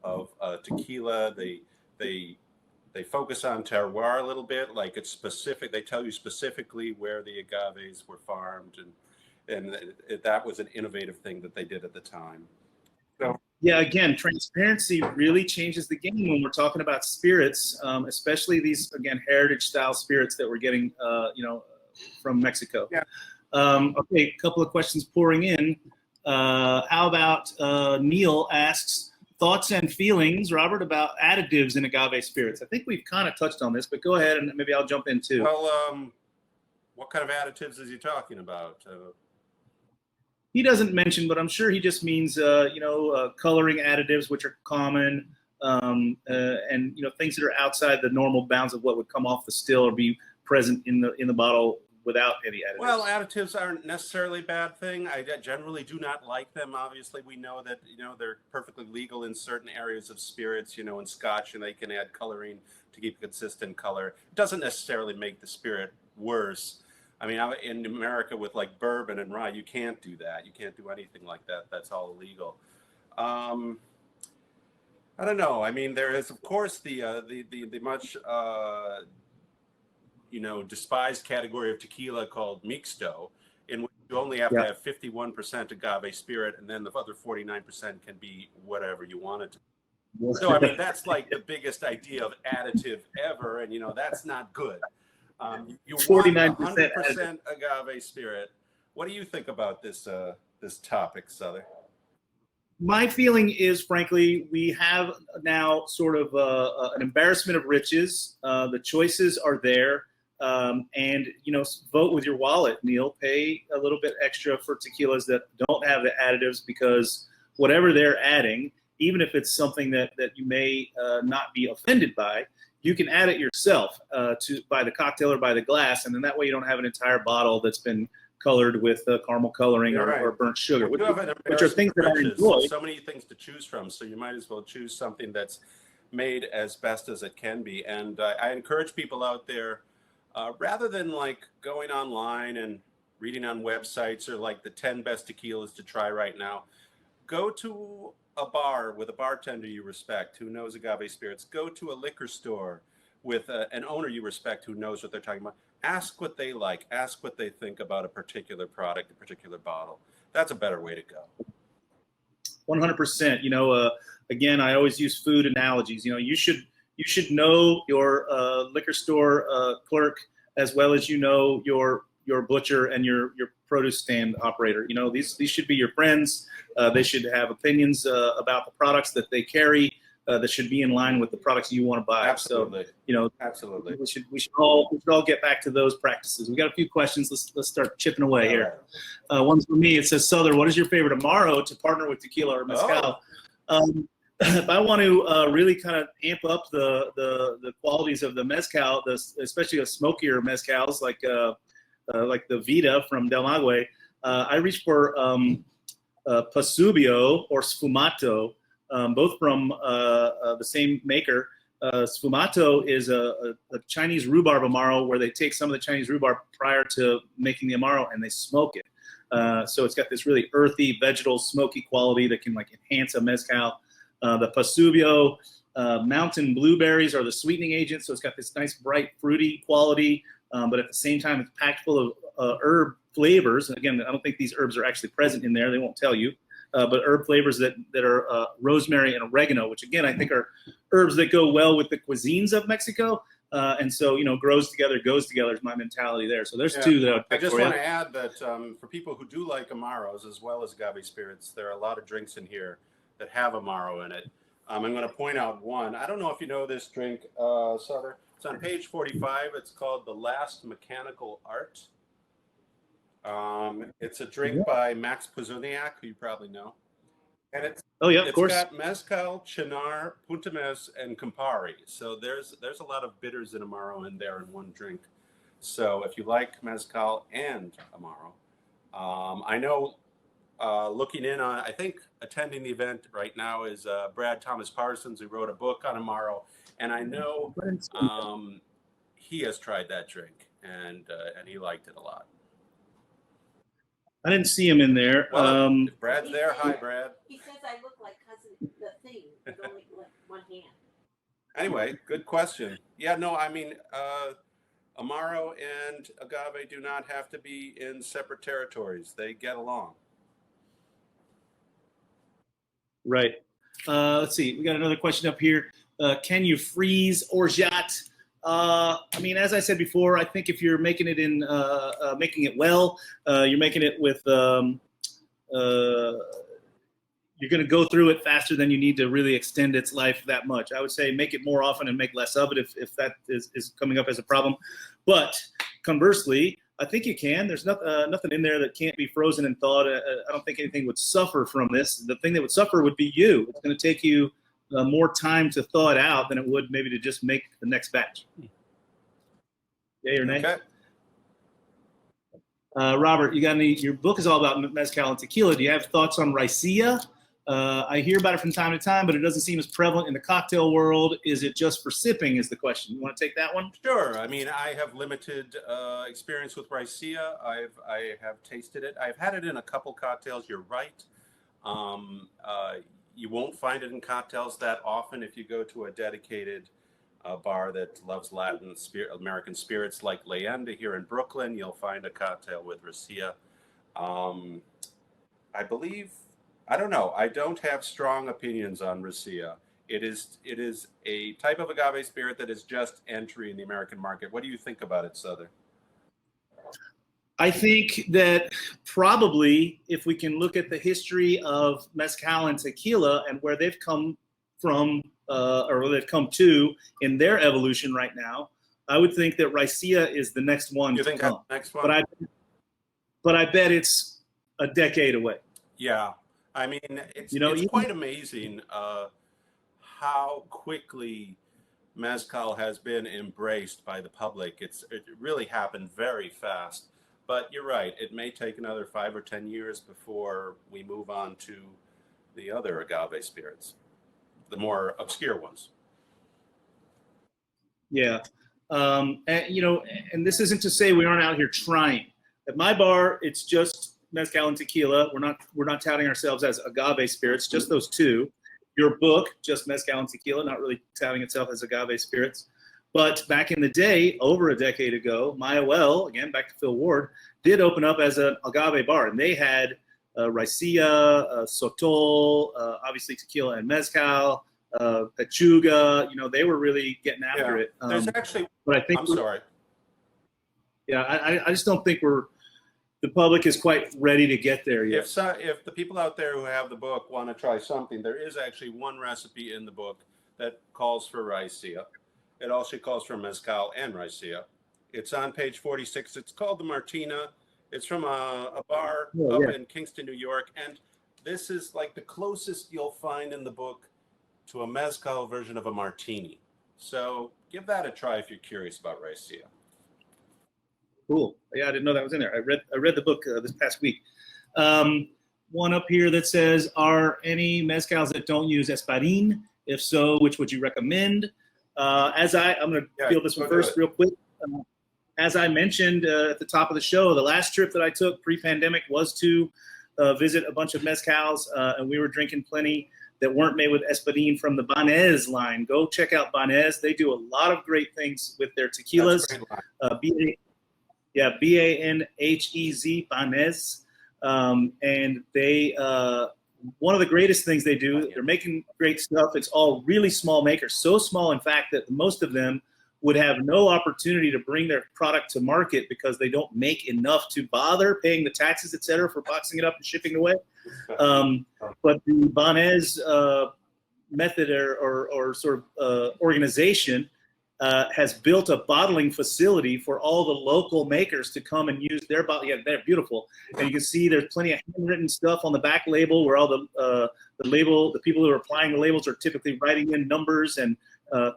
of tequila. They focus on terroir a little bit, like it's specific. They tell you specifically where the agaves were farmed, and that was an innovative thing that they did at the time. So. Yeah, again, transparency really changes the game when we're talking about spirits, especially these, again, heritage-style spirits that we're getting, from Mexico. Yeah. Okay, a couple of questions pouring in. How about Neil asks, thoughts and feelings, Robert, about additives in agave spirits? I think we've kind of touched on this, but go ahead and maybe I'll jump in too. Well, what kind of additives is he talking about? He doesn't mention, but I'm sure he just means, coloring additives, which are common, and things that are outside the normal bounds of what would come off the still or be present in the bottle without any additives. Well, additives aren't necessarily a bad thing. I generally do not like them. Obviously, we know that they're perfectly legal in certain areas of spirits. In Scotch, and they can add coloring to keep a consistent color. It doesn't necessarily make the spirit worse. I mean, in America with like bourbon and rye, you can't do that. You can't do anything like that. That's all illegal. I don't know. I mean, there is, of course, the much despised category of tequila called mixto, in which you only have to have 51% agave spirit, and then the other 49% can be whatever you want it to. So I mean, that's like the biggest idea of additive ever, and that's not good. You 49% 100% agave spirit. What do you think about this topic, Sother? My feeling is, frankly, we have now sort of an embarrassment of riches. The choices are there, and vote with your wallet. Neil, pay a little bit extra for tequilas that don't have the additives, because whatever they're adding, even if it's something that you may not be offended by, you can add it yourself by the cocktail or by the glass, and then that way you don't have an entire bottle that's been colored with caramel coloring or burnt sugar, which are things that I enjoy. So many things to choose from, so you might as well choose something that's made as best as it can be. And I encourage people out there, rather than like going online and reading on websites, or like the 10 best tequilas to try right now. Go to a bar with a bartender you respect who knows agave spirits. Go to a liquor store with an owner you respect who knows what they're talking about. Ask what they like. Ask what they think about a particular product, a particular bottle. That's a better way to go. 100%. You know, again, I always use food analogies. You know, you should know your liquor store clerk as well as you know your butcher and your produce stand operator. You know, these should be your friends. They should have opinions about the products that they carry that should be in line with the products you want to buy. Absolutely. So, you know, absolutely. We should all get back to those practices. We got a few questions. Let's start chipping away here. One's for me. It says, Sother, what is your favorite Amaro to partner with tequila or mezcal? If I want to really kind of amp up the qualities of the mezcal, especially the smokier mezcals like the Vida from Del Magüe, I reach for Pasubio or Sfumato, both from the same maker. Sfumato is a Chinese rhubarb Amaro where they take some of the Chinese rhubarb prior to making the Amaro and they smoke it. So it's got this really earthy, vegetal, smoky quality that can like enhance a mezcal. The Pasubio mountain blueberries are the sweetening agent, so it's got this nice, bright, fruity quality, but at the same time, it's packed full of herb flavors. Again, I don't think these herbs are actually present in there. They won't tell you. But herb flavors that are rosemary and oregano, which again, I think are herbs that go well with the cuisines of Mexico. And so, you know, grows together, goes together is my mentality there. So there's two that I would pick. I just want to add that for people who do like Amaros as well as agave spirits, there are a lot of drinks in here that have Amaro in it. I'm going to point out one. I don't know if you know this drink, Sother. It's on page 45. It's called The Last Mechanical Art. It's a drink by Max Puzuniak, who you probably know. And it's of course. Got mezcal, chinar, puntames, and Campari. So there's a lot of bitters and Amaro in there in one drink. So if you like mezcal and Amaro, I know looking in on, I think attending the event right now is Brad Thomas Parsons, who wrote a book on Amaro, and I know he has tried that drink and he liked it a lot. I didn't see him in there. Well, if Brad's there. Hi, Brad. He says I look like cousin the thing with only like one hand. Anyway, good question. Yeah, no, I mean, Amaro and agave do not have to be in separate territories. They get along. Right. Let's see. We got another question up here. Can you freeze orgeat? I mean, as I said before, I think if you're making it in making it well, you're making it with you're going to go through it faster than you need to really extend its life that much. I would say make it more often and make less of it if that is coming up as a problem. But conversely, I think you can. There's nothing in there that can't be frozen and thawed. I don't think anything would suffer from this. The thing that would suffer would be you. It's going to take you more time to thaw it out than it would maybe to just make the next batch. Yay or nay? Okay. Robert, you got any? Your book is all about mezcal and tequila. Do you have thoughts on raicilla? I hear about it from time to time, but it doesn't seem as prevalent in the cocktail world. Is it just for sipping is the question. You want to take that one? Sure. I mean, I have limited experience with raicilla. I have tasted it. I've had it in a couple cocktails. You're right. You won't find it in cocktails that often if you go to a dedicated bar that loves Latin American spirits like Leyenda here in Brooklyn. You'll find a cocktail with raicilla. I believe, I don't know. I don't have strong opinions on raicilla. It is a type of agave spirit that is just entry in the American market. What do you think about it, Sother? I think that probably if we can look at the history of mezcal and tequila and where they've come from or where they've come to in their evolution right now, I would think that raicilla is the next one You to think come. that's the next one? But I bet it's a decade away. Yeah. I mean, it's quite amazing how quickly mezcal has been embraced by the public. It really happened very fast. But you're right. It may take another 5 or 10 years before we move on to the other agave spirits, the more obscure ones. Yeah. And this isn't to say we aren't out here trying. At my bar, it's just mezcal and tequila. We're not touting ourselves as agave spirits, just those two. Your book, just mezcal and tequila, not really touting itself as agave spirits. But back in the day, over a decade ago, Maya Well, again, back to Phil Ward, did open up as an agave bar. And they had raicilla, sotol, obviously tequila and mezcal, pechuga. They were really getting after it. There's actually, but I think I'm sorry. Yeah, I just don't think the public is quite ready to get there yet. If the people out there who have the book want to try something, there is actually one recipe in the book that calls for raicilla. It also calls for mezcal and raicilla. It's on page 46. It's called the Martina. It's from a bar up in Kingston, New York. And this is like the closest you'll find in the book to a mezcal version of a martini. So give that a try if you're curious about raicilla. Cool. Yeah, I didn't know that was in there. I read the book this past week. One up here that says, are any mezcals that don't use espadín? If so, which would you recommend? I'm going to field this one first real quick. As I mentioned at the top of the show, the last trip that I took pre-pandemic was to visit a bunch of mezcals, and we were drinking plenty that weren't made with espadín from the Banez line. Go check out Banez. They do a lot of great things with their tequilas. Banhez, Banez. And they, one of the greatest things they do, they're making great stuff. It's all really small makers, so small, in fact, that most of them would have no opportunity to bring their product to market because they don't make enough to bother paying the taxes, et cetera, for boxing it up and shipping it away. But the Banez method or sort of organization has built a bottling facility for all the local makers to come and use their bottle. Yeah, they're beautiful. And you can see there's plenty of handwritten stuff on the back label where all the people who are applying the labels are typically writing in numbers and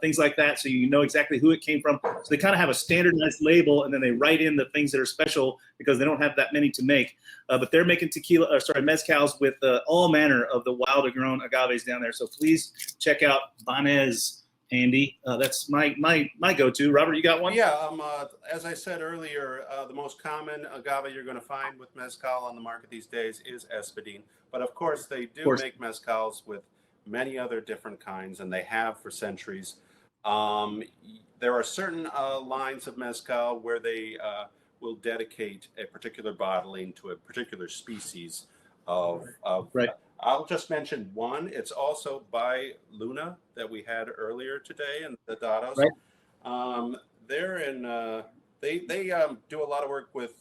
things like that, so you know exactly who it came from. So they kind of have a standardized label, and then they write in the things that are special because they don't have that many to make. But they're making mezcals with all manner of the wild grown agaves down there. So please check out Banez. Andy, that's my go-to. Robert, you got one? Yeah, as I said earlier, the most common agave you're going to find with mezcal on the market these days is espadín. But of course, they do make mezcals with many other different kinds, and they have for centuries. There are certain lines of mezcal where they will dedicate a particular bottling to a particular species of right. I'll just mention one. It's also by Luna that we had earlier today in the Dados. Right. They're in. They do a lot of work with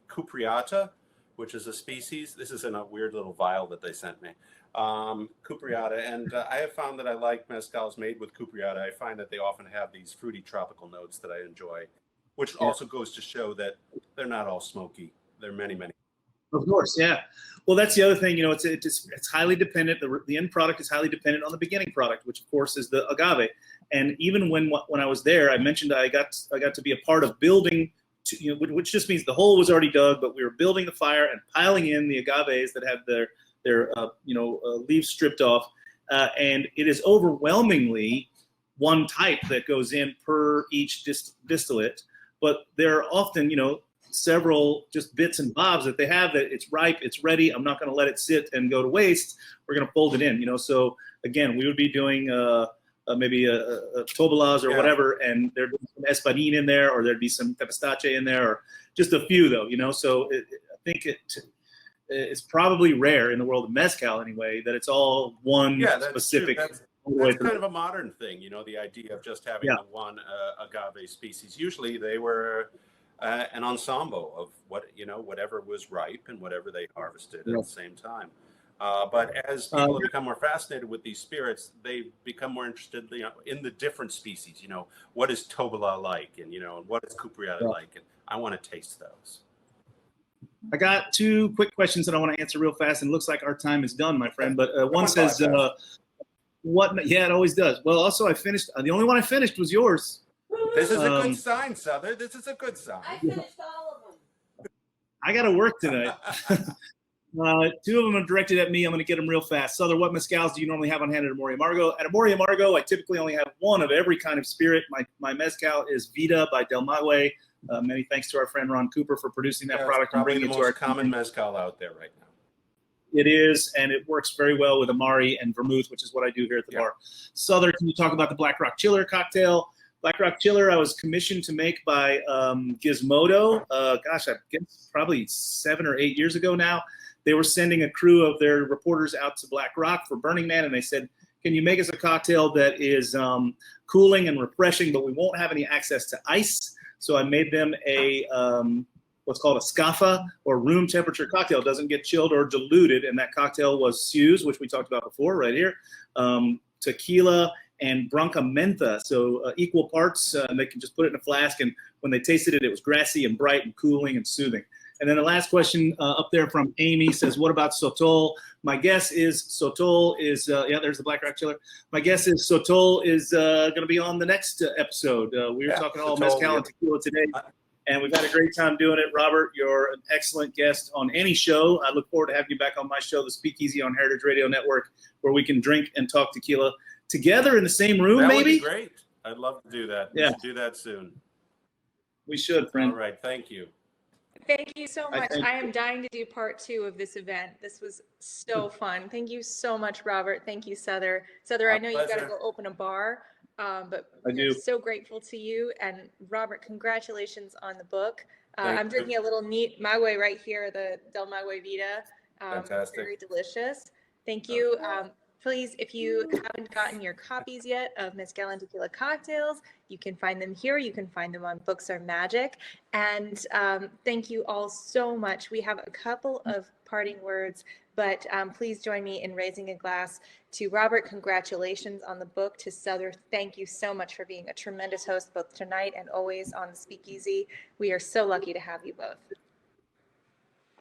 cupriata, which is a species. This is in a weird little vial that they sent me. Cupriata, and I have found that I like mezcals made with cupriata. I find that they often have these fruity tropical notes that I enjoy, which also goes to show that they're not all smoky. There are many. Of course, yeah. Well, that's the other thing. It's highly dependent. The end product is highly dependent on the beginning product, which of course is the agave. And even when I was there, I mentioned I got to be a part of building, which just means the hole was already dug, but we were building the fire and piling in the agaves that have their leaves stripped off. And it is overwhelmingly one type that goes in per each distillate, but there are often several just bits and bobs that they have that it's ripe, it's ready. I'm not going to let it sit and go to waste. We're going to fold it in, So again, we would be doing maybe a tobalas or whatever, and there'd be some espadín in there, or there'd be some tepistache in there, or just a few though, So I think it's probably rare in the world of mezcal anyway that it's all one specific. That's kind of a modern thing, the idea of just having the one agave species. Usually they were an ensemble of whatever was ripe and whatever they harvested at the same time. But as people become more fascinated with these spirits, they become more interested in the different species. What is tobala like, and what is cupriata like, and I want to taste those. I got two quick questions that I want to answer real fast, and it looks like our time is done, my friend. But one says, what? Yeah, it always does. Well, also I finished. The only one I finished was yours. This is a good sign, Sother. This is a good sign. I finished all of them. I got to work tonight. Two of them are directed at me. I'm going to get them real fast. Sother, what mezcals do you normally have on hand at Amor y Amargo? At Amor y Amargo, I typically only have one of every kind of spirit. My mezcal is Vida by Del Maguey, Many thanks to our friend Ron Cooper for producing that Yeah, product it's and probably bringing the it to our most common mezcal out there right now. It is, and it works very well with Amari and Vermouth, which is what I do here at the bar. Sother, can you talk about the Black Rock Chiller cocktail? Black Rock Chiller, I was commissioned to make by Gizmodo. I guess probably 7 or 8 years ago now. They were sending a crew of their reporters out to Black Rock for Burning Man, and they said, can you make us a cocktail that is cooling and refreshing, but we won't have any access to ice? So I made them a what's called a SCAFA, or room temperature cocktail. It doesn't get chilled or diluted, and that cocktail was Suze, which we talked about before right here, tequila, and Branca Mentha, so equal parts, and they can just put it in a flask, and when they tasted it, it was grassy and bright and cooling and soothing. And then the last question up there from Amy says, what about Sotol? My guess is Sotol is, there's the Black Rock Chiller. My guess is Sotol is going to be on the next episode. We were talking all Mezcal and Tequila today, and we've had a great time doing it. Robert, you're an excellent guest on any show. I look forward to having you back on my show, the Speakeasy on Heritage Radio Network, where we can drink and talk tequila together in the same room, That maybe? would be great. I'd love to do that. We should do that soon. We should, friend. All right. Thank you. Thank you so much. I am dying to do part 2 of this event. This was so fun. Thank you so much, Robert. Thank you, Sother. Sother, I know you've got to go open a bar, but we're so grateful to you. And Robert, congratulations on the book. I'm drinking a little neat Maguey right here, the Del Maguey Vita. Fantastic. Very delicious. Thank you. Please, if you haven't gotten your copies yet of Mezcal and Tequila Cocktails, you can find them here. You can find them on Books Are Magic. And thank you all so much. We have a couple of parting words, but please join me in raising a glass to Robert. Congratulations on the book. To Sother, thank you so much for being a tremendous host both tonight and always on the Speakeasy. We are so lucky to have you both.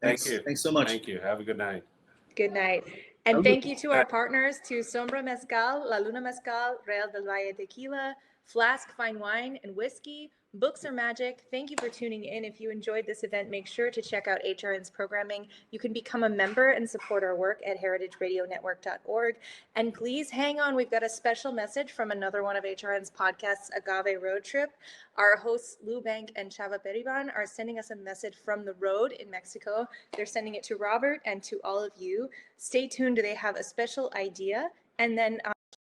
Thank you. Thanks so much. Thank you. Have a good night. Good night. And thank you to our partners, to Sombra Mezcal, La Luna Mezcal, Real del Valle Tequila, Flask Fine Wine and Whiskey, Books Are Magic. Thank you for tuning in. If you enjoyed this event, make sure to check out HRN's programming. You can become a member and support our work at heritageradionetwork.org. And please hang on. We've got a special message from another one of HRN's podcasts, Agave Road Trip. Our hosts, Lou Bank and Chava Periban, are sending us a message from the road in Mexico. They're sending it to Robert and to all of you. Stay tuned. They have a special idea. And then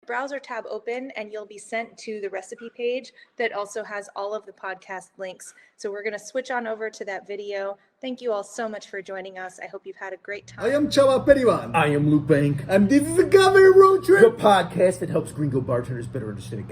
browser tab open and you'll be sent to the recipe page that also has all of the podcast links. So we're going to switch on over to that video. Thank you all so much for joining us. I hope you've had a great time. I am Chava Periban. I am Lou Bank. And this is Agave Road Trip. The podcast that helps gringo bartenders better understand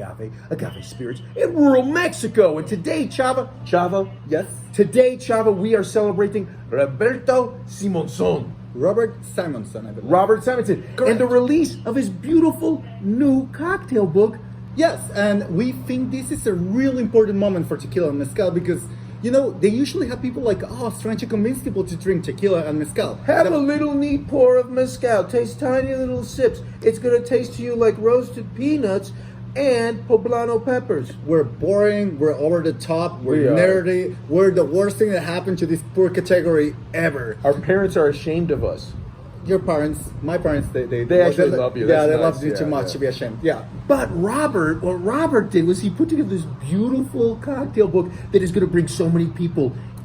agave spirits in rural Mexico. And today, Chava, Yes. today, Chava, we are celebrating Roberto Simonson. Robert Simonson, I believe. Robert Simonson. Correct. And the release of his beautiful new cocktail book. Yes, and we think this is a real important moment for tequila and mezcal because, you know, they usually have people like us trying to convince people to drink tequila and mezcal. Have a little neat pour of mezcal. Taste tiny little sips. It's going to taste to you like roasted peanuts and poblano peppers. We're boring, we're over the top, we're nerdy, we're the worst thing that happened to this poor category ever. Our parents are ashamed of us. Your parents, my parents, they actually love you. Yeah, That's they nice. love you too Yeah, much yeah. to be ashamed. Yeah. But what Robert did was he put together this beautiful cocktail book that is going to bring so many people